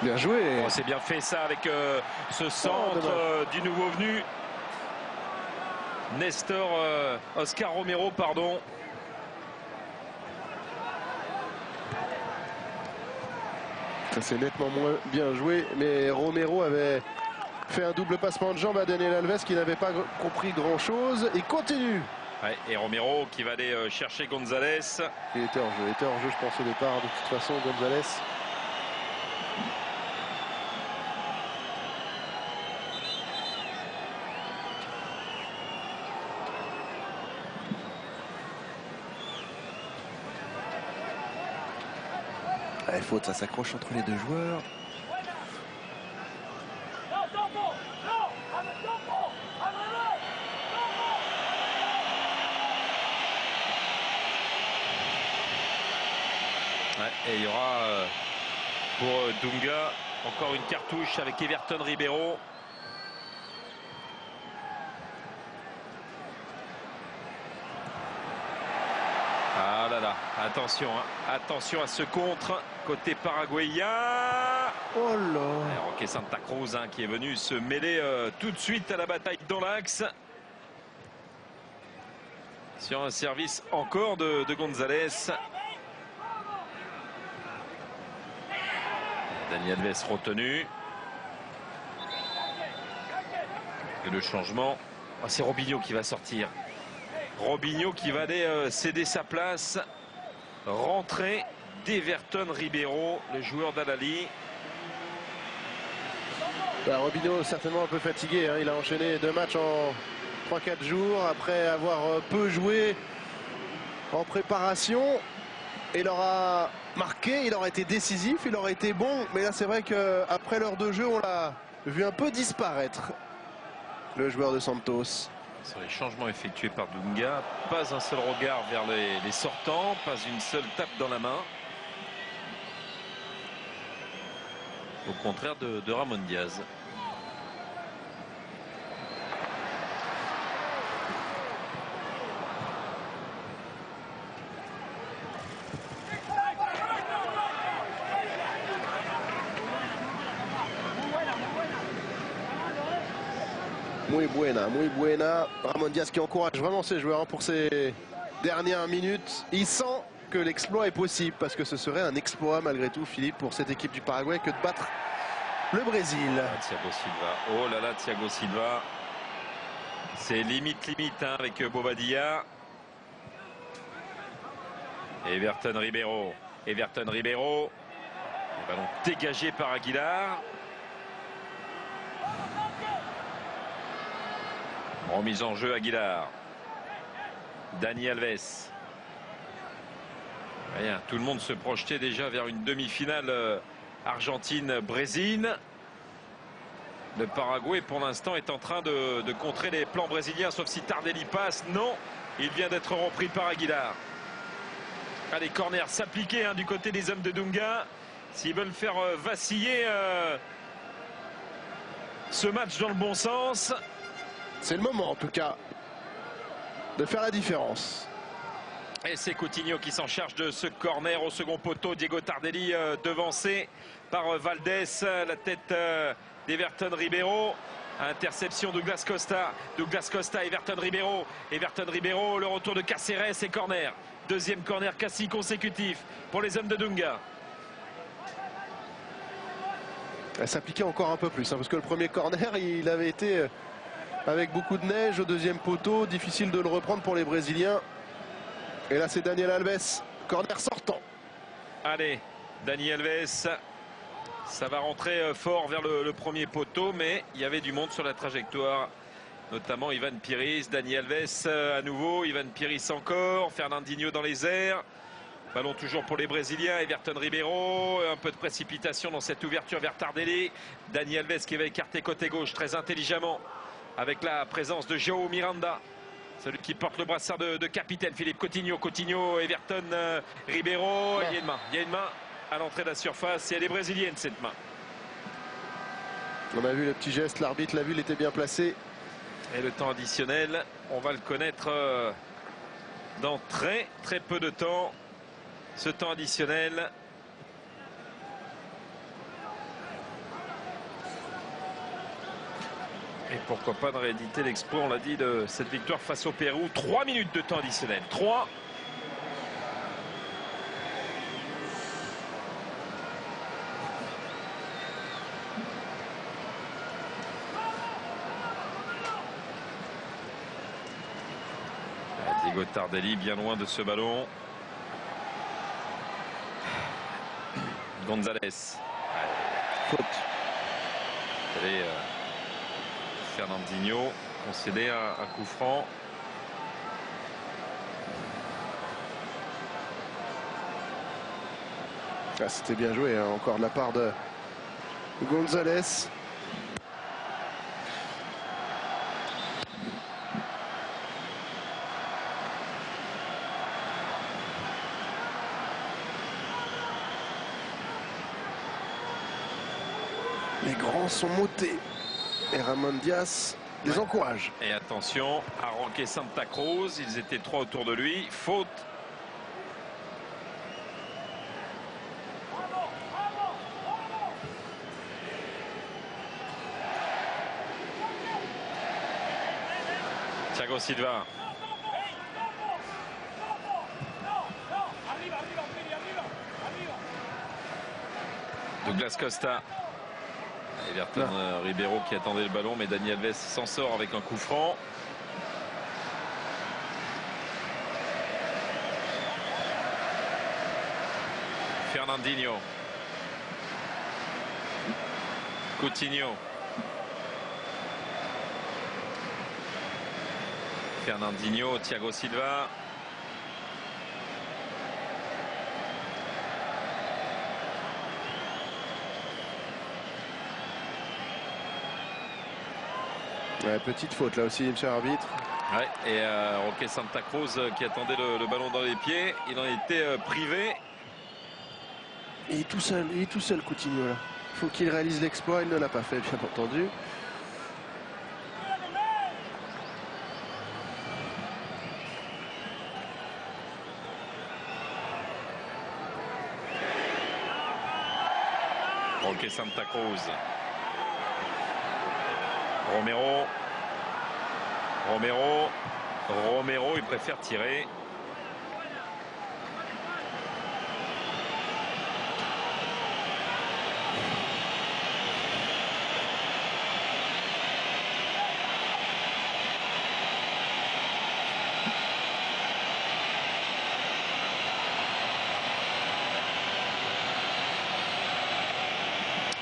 Bien joué. Oh, c'est bien fait ça avec ce centre du nouveau venu. Oscar Romero, pardon. Ça c'est nettement moins bien joué, mais Romero avait fait un double passement de jambes à Daniel Alves qui n'avait pas compris grand chose. Il continue. Ouais, et Romero qui va aller chercher Gonzalez. Il était hors jeu, je pense au départ de toute façon, Gonzalez. Il faute, ça s'accroche entre les deux joueurs. Ouais, et il y aura pour Dunga encore une cartouche avec Everton Ribeiro. Ah là là, attention, hein. Attention à ce contre côté paraguayen. Oh là. Roque Santa Cruz qui est venu se mêler tout de suite à la bataille dans l'axe. Sur un service encore de Gonzalez. Daniel Alves retenu. Et le changement, oh, c'est Robinho qui va sortir. Robinho qui va aller céder sa place. Rentrée d'Everton Ribeiro, le joueur d'Al-Ahly. Robinho certainement un peu fatigué, hein. Il a enchaîné 2 matchs en 3-4 jours après avoir peu joué en préparation. Il aura marqué, il aura été décisif, il aura été bon, mais là c'est vrai qu'après l'heure de jeu on l'a vu un peu disparaître, le joueur de Santos. Sur les changements effectués par Dunga, pas un seul regard vers les sortants, pas une seule tape dans la main. Au contraire de Ramon Diaz. Muy buena. Ramon Diaz qui encourage vraiment ses joueurs pour ces dernières minutes. Il sent que l'exploit est possible parce que ce serait un exploit malgré tout, Philippe, pour cette équipe du Paraguay que de battre le Brésil. Ah, Thiago Silva. Oh là là, Thiago Silva. C'est limite hein, avec Bobadilla. Everton Ribeiro. Everton Ribeiro. Le ballon dégagé par Aguilar. Remise en jeu Aguilar. Dani Alves. Rien, tout le monde se projetait déjà vers une demi-finale Argentine-Brésil. Le Paraguay pour l'instant est en train de contrer les plans brésiliens, sauf si Tardelli passe. Non, il vient d'être repris par Aguilar. Allez, corner s'appliquer hein, du côté des hommes de Dunga. S'ils veulent faire vaciller ce match dans le bon sens. C'est le moment en tout cas de faire la différence. Et c'est Coutinho qui s'en charge de ce corner au second poteau. Diego Tardelli devancé par Valdés. La tête d'Everton Ribeiro. Interception Douglas Costa. Douglas Costa, Everton Ribeiro. Everton Ribeiro, le retour de Cáceres et corner. Deuxième corner quasi consécutif pour les hommes de Dunga. Elle s'appliquait encore un peu plus hein, parce que le premier corner il avait été avec beaucoup de neige au deuxième poteau. Difficile de le reprendre pour les Brésiliens. Et là c'est Daniel Alves, corner sortant. Allez, Dani Alves, ça va rentrer fort vers le premier poteau, mais il y avait du monde sur la trajectoire, notamment Ivan Pires. Dani Alves à nouveau, Ivan Pires encore, Fernandinho dans les airs. Ballon toujours pour les Brésiliens, Everton Ribeiro, un peu de précipitation dans cette ouverture vers Tardelli. Dani Alves qui va écarter côté gauche très intelligemment avec la présence de João Miranda. Celui qui porte le brassard de capitaine, Philippe Coutinho. Coutinho, Everton Ribeiro. Il y a une main à l'entrée de la surface et elle est brésilienne cette main. On a vu le petit geste, l'arbitre l'a vu, il était bien placé. Et le temps additionnel, on va le connaître dans très peu de temps. Ce temps additionnel. Et pourquoi pas de rééditer l'exploit, on l'a dit, de cette victoire face au Pérou. 3 minutes de temps additionnel. 3. Diego Tardelli bien loin de ce ballon. Gonzalez. Faute. Allez, Fernandinho concédé un coup franc. Ah, c'était bien joué, hein, encore de la part de Gonzalez. Les grands sont montés. Et Ramon Diaz les encourage. Et attention à Roque Santa Cruz. Ils étaient 3 autour de lui. Faute. Thiago Silva. Douglas Costa. Everton Ribeiro qui attendait le ballon, mais Dani Alves s'en sort avec un coup franc. Fernandinho. Coutinho. Fernandinho, Thiago Silva. Ouais, petite faute là aussi, monsieur l'arbitre. Ouais, et Roque Santa Cruz qui attendait le ballon dans les pieds, il en était privé. Il est tout seul Coutinho là. Il faut qu'il réalise l'exploit, il ne l'a pas fait bien entendu. Roque Santa Cruz. Romero, il préfère tirer.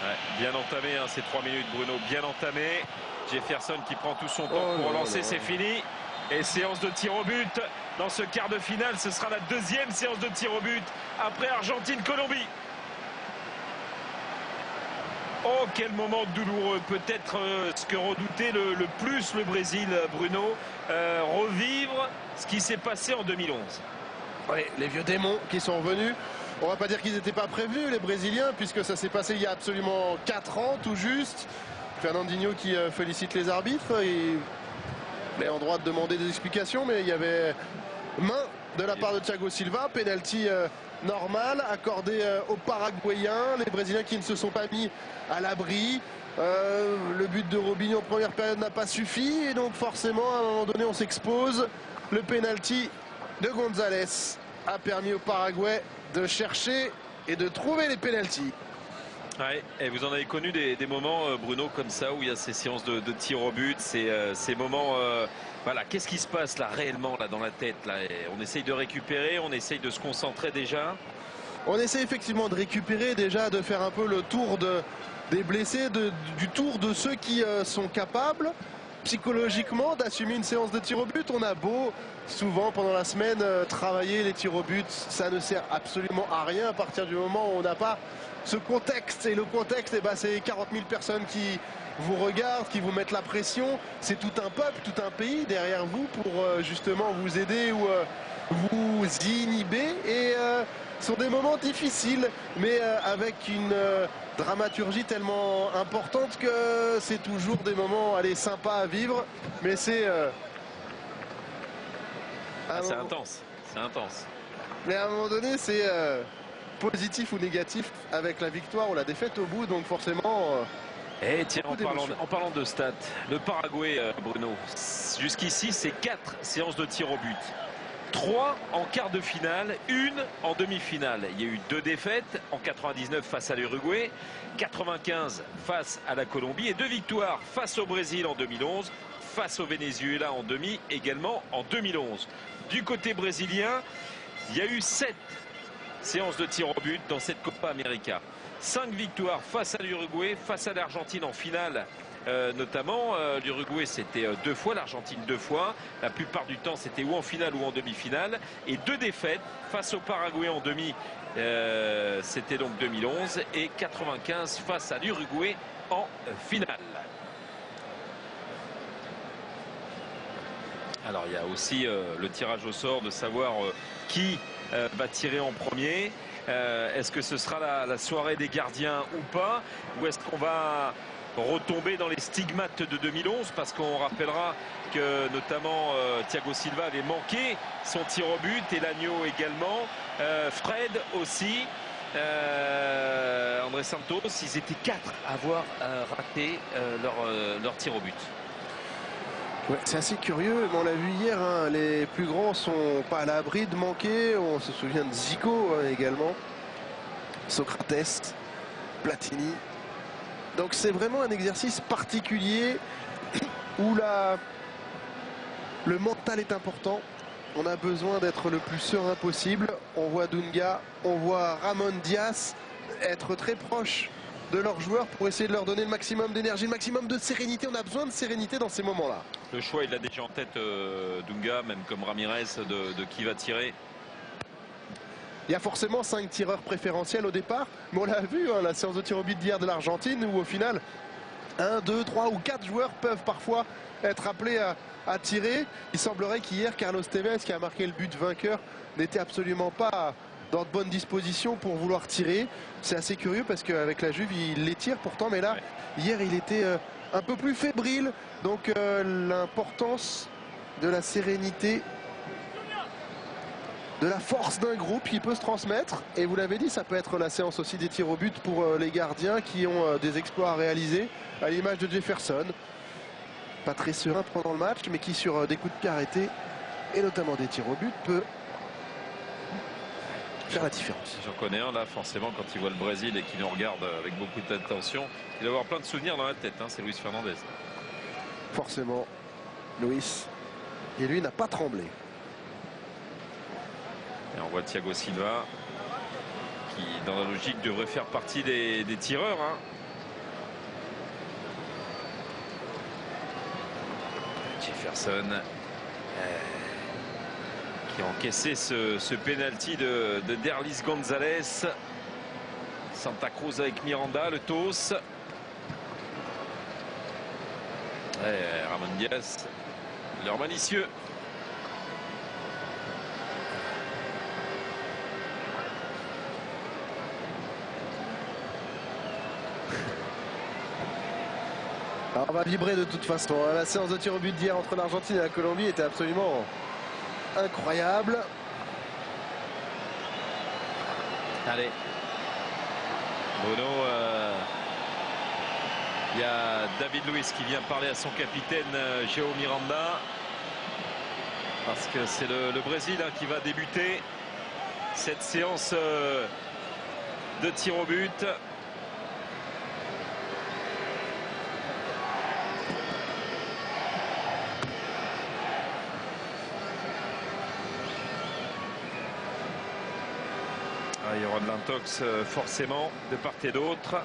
Ouais, bien entamé hein, ces 3 minutes, Bruno, bien entamé. Jefferson qui prend tout son temps pour relancer, c'est fini. Et séance de tir au but dans ce quart de finale. Ce sera la deuxième séance de tir au but après Argentine-Colombie. Oh, quel moment douloureux. Peut-être ce que redoutait le plus le Brésil, Bruno. Revivre ce qui s'est passé en 2011. Oui, les vieux démons qui sont revenus. On va pas dire qu'ils n'étaient pas prévenus, les Brésiliens, puisque ça s'est passé il y a absolument 4 ans, tout juste. Fernandinho qui félicite les arbitres. Il est en droit de demander des explications, mais il y avait main de la part de Thiago Silva. Penalty normal accordé aux Paraguayens. Les Brésiliens qui ne se sont pas mis à l'abri. Le but de Robinho en première période n'a pas suffi. Et donc forcément, à un moment donné, on s'expose. Le penalty de Gonzalez a permis au Paraguay de chercher et de trouver les pénaltys. Ouais, et vous en avez connu des moments, Bruno, comme ça, où il y a ces séances de tir au but, ces moments... voilà, qu'est-ce qui se passe là réellement là, dans la tête là? Et on essaye de récupérer, on essaye de se concentrer déjà. On essaie effectivement de récupérer déjà, de faire un peu le tour des blessés, du tour de ceux qui sont capables psychologiquement d'assumer une séance de tir au but. On a beau souvent pendant la semaine travailler les tirs au but, ça ne sert absolument à rien à partir du moment où on n'a pas ce contexte. Et le contexte, eh ben, c'est 40 000 personnes qui vous regardent, qui vous mettent la pression. C'est tout un peuple, tout un pays derrière vous pour justement vous aider ou vous inhiber. Et ce sont des moments difficiles, mais avec une dramaturgie tellement importante que c'est toujours des moments sympas à vivre. Mais c'est c'est intense, c'est intense. Mais à un moment donné, c'est positif ou négatif avec la victoire ou la défaite au bout, donc forcément... Et tiens, en parlant de stats, le Paraguay, Bruno, jusqu'ici, c'est 4 séances de tir au but. 3 en quart de finale, 1 en demi-finale. Il y a eu 2 défaites en 99 face à l'Uruguay, 95 face à la Colombie et 2 victoires face au Brésil en 2011, face au Venezuela en demi, également en 2011. Du côté brésilien, il y a eu 7 séances de tir au but dans cette Copa América. 5 victoires face à l'Uruguay, face à l'Argentine en finale. Notamment, l'Uruguay c'était 2 fois, l'Argentine 2 fois. La plupart du temps c'était ou en finale ou en demi-finale. Et 2 défaites face au Paraguay en demi, c'était donc 2011. Et 95 face à l'Uruguay en finale. Alors il y a aussi le tirage au sort de savoir qui va tirer en premier. Est-ce que ce sera la soirée des gardiens ou pas? Ou est-ce qu'on va retomber dans les stigmates de 2011? Parce qu'on rappellera que notamment Thiago Silva avait manqué son tir au but, et Elagno également, Fred aussi, André Santos. Ils étaient 4 à avoir raté leur tir au but. Ouais, c'est assez curieux, mais on l'a vu hier, hein, les plus grands sont pas à l'abri de manquer. On se souvient de Zico également, Socrates, Platini. Donc c'est vraiment un exercice particulier où le mental est important. On a besoin d'être le plus serein possible. On voit Dunga, on voit Ramon Diaz être très proche de leurs joueurs pour essayer de leur donner le maximum d'énergie, le maximum de sérénité. On a besoin de sérénité dans ces moments-là. Le choix, il a déjà en tête Dunga, même comme Ramirez, de qui va tirer. Il y a forcément 5 tireurs préférentiels au départ, mais on l'a vu, hein, la séance de tir au but d'hier de l'Argentine, où au final, 1, 2, 3 ou 4 joueurs peuvent parfois être appelés à tirer. Il semblerait qu'hier, Carlos Tevez, qui a marqué le but vainqueur, n'était absolument pas dans de bonnes dispositions pour vouloir tirer. C'est assez curieux parce qu'avec la Juve, il les tire pourtant, mais là, hier, il était un peu plus fébrile. Donc l'importance de la sérénité, de la force d'un groupe qui peut se transmettre. Et vous l'avez dit, ça peut être la séance aussi des tirs au but pour les gardiens qui ont des exploits à réaliser, à l'image de Jefferson. Pas très serein pendant le match, mais qui sur des coups de pied arrêtés, et notamment des tirs au but, peut faire la différence. J'en connais un là, forcément, quand il voit le Brésil et qu'il nous regarde avec beaucoup d'attention, il doit avoir plein de souvenirs dans la tête, hein, c'est Luis Fernandez. Forcément, Luis, et lui n'a pas tremblé. Et on voit Thiago Silva qui, dans la logique, devrait faire partie des tireurs. Hein. Jefferson qui a encaissé ce penalty de Derlis Gonzalez. Santa Cruz avec Miranda, le toss. Ramon Diaz, leur malicieux. Alors on va vibrer de toute façon. La séance de tir au but d'hier entre l'Argentine et la Colombie était absolument incroyable. Allez. Bruno, il y a David Luiz qui vient parler à son capitaine João Miranda. Parce que c'est le Brésil hein, qui va débuter cette séance de tir au but. il y aura de l'intox forcément de part et d'autre.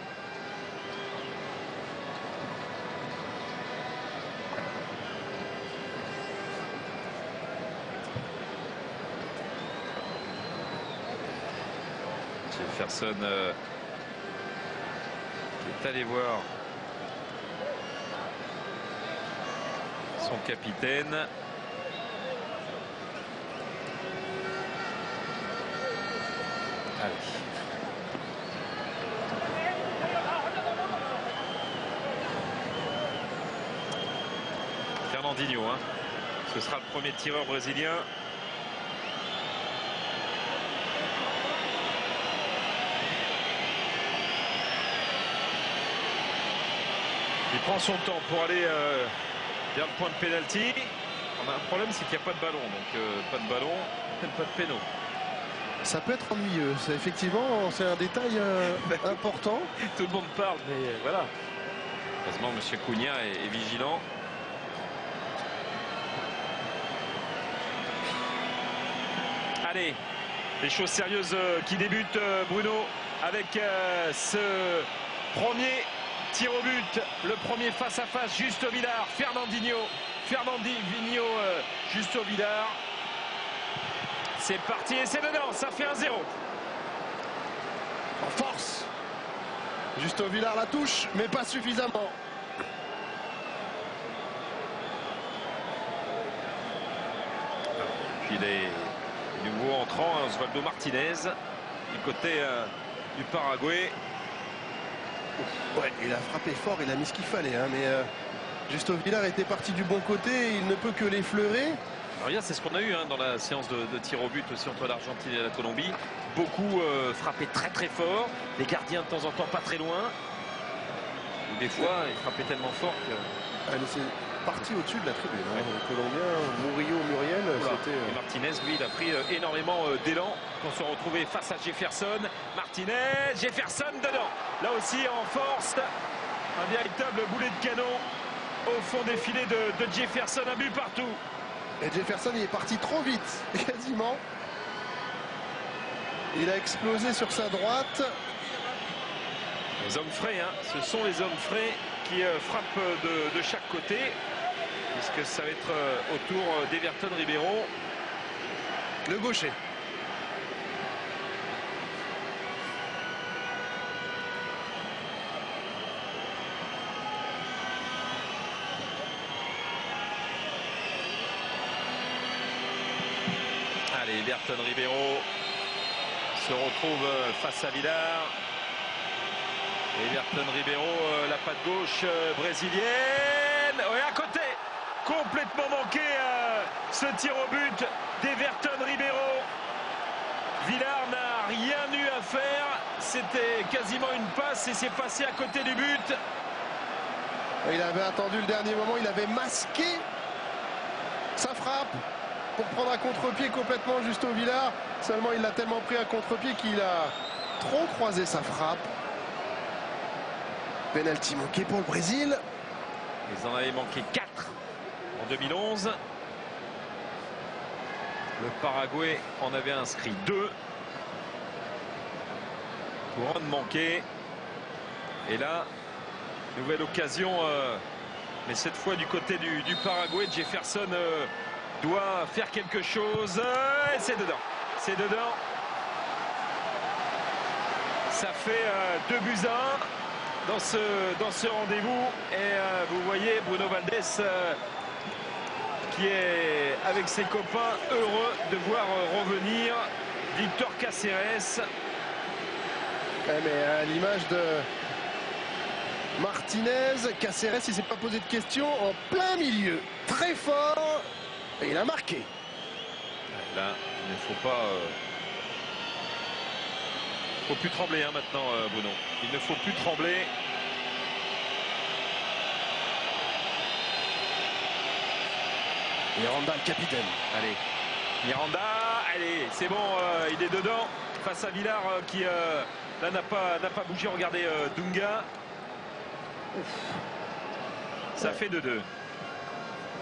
Jefferson qui est allé voir son capitaine. Allez. Fernandinho, hein. Ce sera le premier tireur brésilien. Il prend son temps pour aller vers le point de pénalty. On a un problème, c'est qu'il n'y a pas de ballon. Donc pas de ballon, pas de péno. Ça peut être ennuyeux. Effectivement, c'est un détail important. Tout le monde parle, mais voilà. Heureusement, M. Cunha est vigilant. Allez, les choses sérieuses qui débutent, Bruno, avec ce premier tir au but, le premier face à face, Justo Villar, Fernandinho, Justo Villar. C'est parti et c'est dedans, ça fait 1-0. En force. Justo Villar la touche, mais pas suffisamment. Puis les nouveaux entrants, Osvaldo Martinez, du côté du Paraguay. Ouais, il a frappé fort, il a mis ce qu'il fallait, hein, mais Justo Villar était parti du bon côté, il ne peut que l'effleurer. Regarde, c'est ce qu'on a eu dans la séance de tir au but aussi entre l'Argentine et la Colombie. Beaucoup frappaient très très fort, les gardiens de temps en temps pas très loin. Ou des fois, ils frappaient tellement fort que... C'est parti au-dessus de la tribune. Hein. Le Colombien, Murillo, Muriel, c'était... Et Martinez, lui, il a pris énormément d'élan quand se retrouvait face à Jefferson. Martinez, Jefferson dedans. Là aussi en force, un véritable boulet de canon au fond des filets de Jefferson, un but partout. Et Jefferson, il est parti trop vite, quasiment. Il a explosé sur sa droite. Les hommes frais, hein. Ce sont les hommes frais qui frappent de chaque côté, puisque ça va être au tour d'Everton Ribeiro. Le gaucher. Allez, Everton Ribeiro se retrouve face à Villar. Everton Ribeiro, la patte gauche brésilienne. Ouais, à côté, complètement manqué ce tir au but d'Everton Ribeiro. Villar n'a rien eu à faire. C'était quasiment une passe et c'est passé à côté du but. Il avait attendu le dernier moment, il avait masqué sa frappe pour prendre à contre-pied complètement Justo Villar. Seulement, il l'a tellement pris à contre-pied qu'il a trop croisé sa frappe. Penalty manqué pour le Brésil. Ils en avaient manqué 4 en 2011. Le Paraguay en avait inscrit 2. Pour un de manqué. Et là, nouvelle occasion, mais cette fois du côté du Paraguay. Jefferson doit faire quelque chose. Et c'est dedans. C'est dedans. Ça fait 2-1 dans ce rendez-vous. Et vous voyez Bruno Valdés qui est avec ses copains heureux de voir revenir Victor Cáceres. Ouais, mais à l'image de Martinez, Cáceres, il s'est pas posé de questions, en plein milieu, très fort, et il a marqué. Là, il ne faut pas... faut plus trembler maintenant, Bruno. Il ne faut plus trembler. Miranda, le capitaine. Allez, Miranda, allez, c'est bon, il est dedans face à Villar qui là n'a pas bougé. Regardez Dunga. Ça fait 2-2.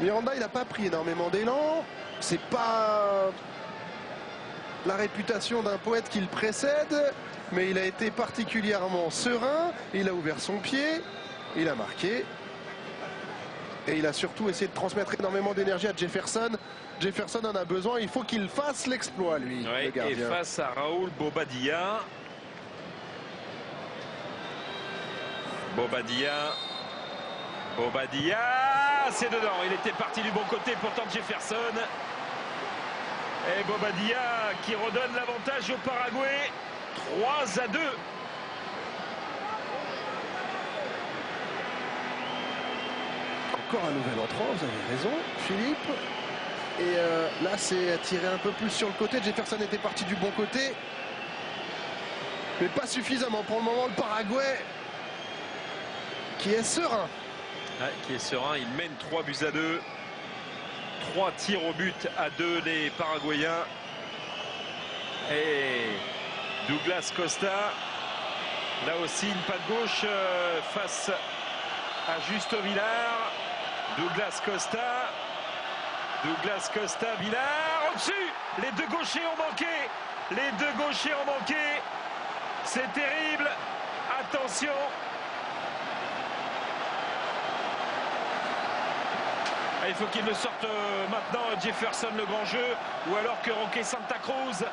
Miranda, il n'a pas pris énormément d'élan. C'est pas la réputation d'un poète qui le précède, mais il a été particulièrement serein, il a ouvert son pied, il a marqué. Et il a surtout essayé de transmettre énormément d'énergie à Jefferson. Jefferson en a besoin, il faut qu'il fasse l'exploit, lui, le gardien. Et face à Raoul Bobadilla. Bobadilla, c'est dedans. Il était parti du bon côté, pourtant Jefferson. Et Bobadilla qui redonne l'avantage au Paraguay. 3-2. Encore un nouvel entrant, vous avez raison, Philippe. Et là, c'est tiré un peu plus sur le côté. Jefferson était parti du bon côté. Mais pas suffisamment. Pour le moment, le Paraguay qui est serein. Ouais, qui est serein. Il mène 3-2. 3 tirs au but à 2 les Paraguayens. Et Douglas Costa. Là aussi, une patte gauche face à Justo Villar. Douglas Costa, Villar, au-dessus. Les deux gauchers ont manqué. C'est terrible. Attention. Il faut qu'il le sorte maintenant, Jefferson, le grand jeu. Ou alors que Roque Santa Cruz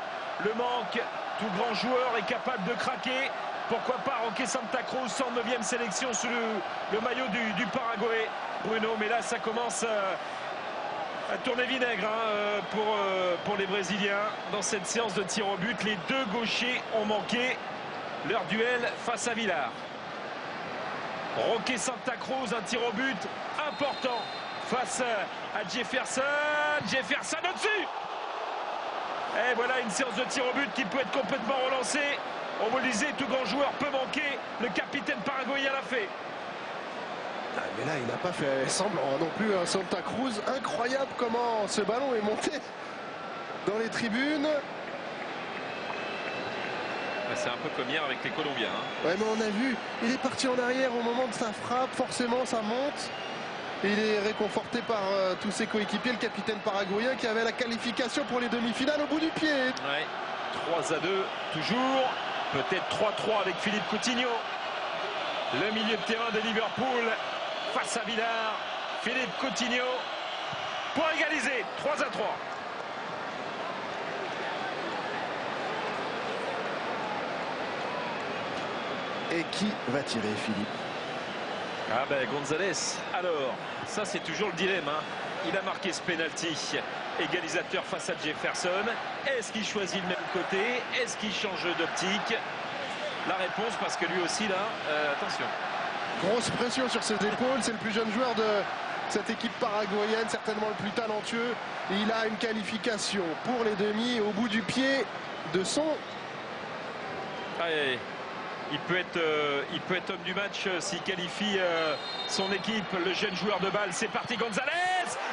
le manque. Tout grand joueur est capable de craquer. Pourquoi pas Roque Santa Cruz, 109e sélection sous le maillot du Paraguay, Bruno. Mais là, ça commence à tourner vinaigre pour les Brésiliens. Dans cette séance de tir au but, les deux gauchers ont manqué leur duel face à Villar. Roque Santa Cruz, un tir au but important face à Jefferson. Jefferson au-dessus. Et voilà une séance de tir au but qui peut être complètement relancée. On vous le disait, tout grand joueur peut manquer. Le capitaine paraguayen l'a fait. Ah, mais là, il n'a pas fait semblant non plus. Santa Cruz, incroyable comment ce ballon est monté dans les tribunes. C'est un peu comme hier avec les Colombiens. Ouais, mais on a vu, il est parti en arrière au moment de sa frappe. Forcément, ça monte. Il est réconforté par tous ses coéquipiers. Le capitaine paraguayen qui avait la qualification pour les demi-finales au bout du pied. Ouais. 3-2, toujours. Peut-être 3-3 avec Philippe Coutinho. Le milieu de terrain de Liverpool face à Villar. Philippe Coutinho pour égaliser. 3-3. Et qui va tirer, Philippe? Ah ben Gonzalez. Alors, ça c'est toujours le dilemme. Il a marqué ce penalty. Égalisateur face à Jefferson. Est-ce qu'il choisit le même côté? Est-ce qu'il change d'optique? La réponse, parce que lui aussi là, attention. Grosse pression sur ses épaules. C'est le plus jeune joueur de cette équipe paraguayenne, certainement le plus talentueux. Il a une qualification pour les demi au bout du pied de son... Allez. Il peut être homme du match s'il qualifie son équipe, le jeune joueur de balle. C'est parti, Gonzalez.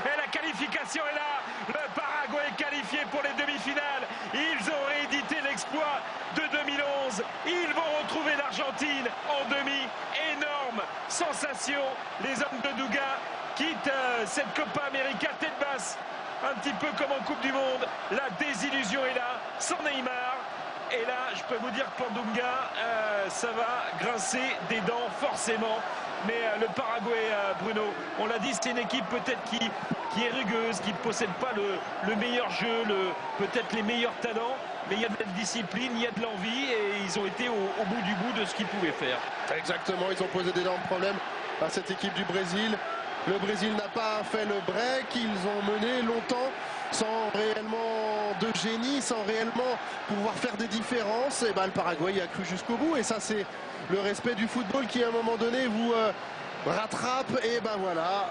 Et la qualification est là. Le Paraguay est qualifié pour les demi-finales. Ils ont réédité l'exploit de 2011. Ils vont retrouver l'Argentine en demi. Énorme sensation. Les hommes de Duga quittent cette Copa América tête basse. Un petit peu comme en Coupe du Monde. La désillusion est là, sans Neymar. Et là, je peux vous dire que pour Dunga, ça va grincer des dents forcément. Mais le Paraguay, Bruno, on l'a dit, c'est une équipe peut-être qui est rugueuse, qui ne possède pas le meilleur jeu, peut-être les meilleurs talents. Mais il y a de la discipline, il y a de l'envie et ils ont été au bout de ce qu'ils pouvaient faire. Exactement, ils ont posé d'énormes problèmes à cette équipe du Brésil. Le Brésil n'a pas fait le break, ils ont mené longtemps sans réellement de génie, sans réellement pouvoir faire des différences. Et ben, le Paraguay y a cru jusqu'au bout et ça c'est le respect du football qui à un moment donné vous rattrape et ben voilà.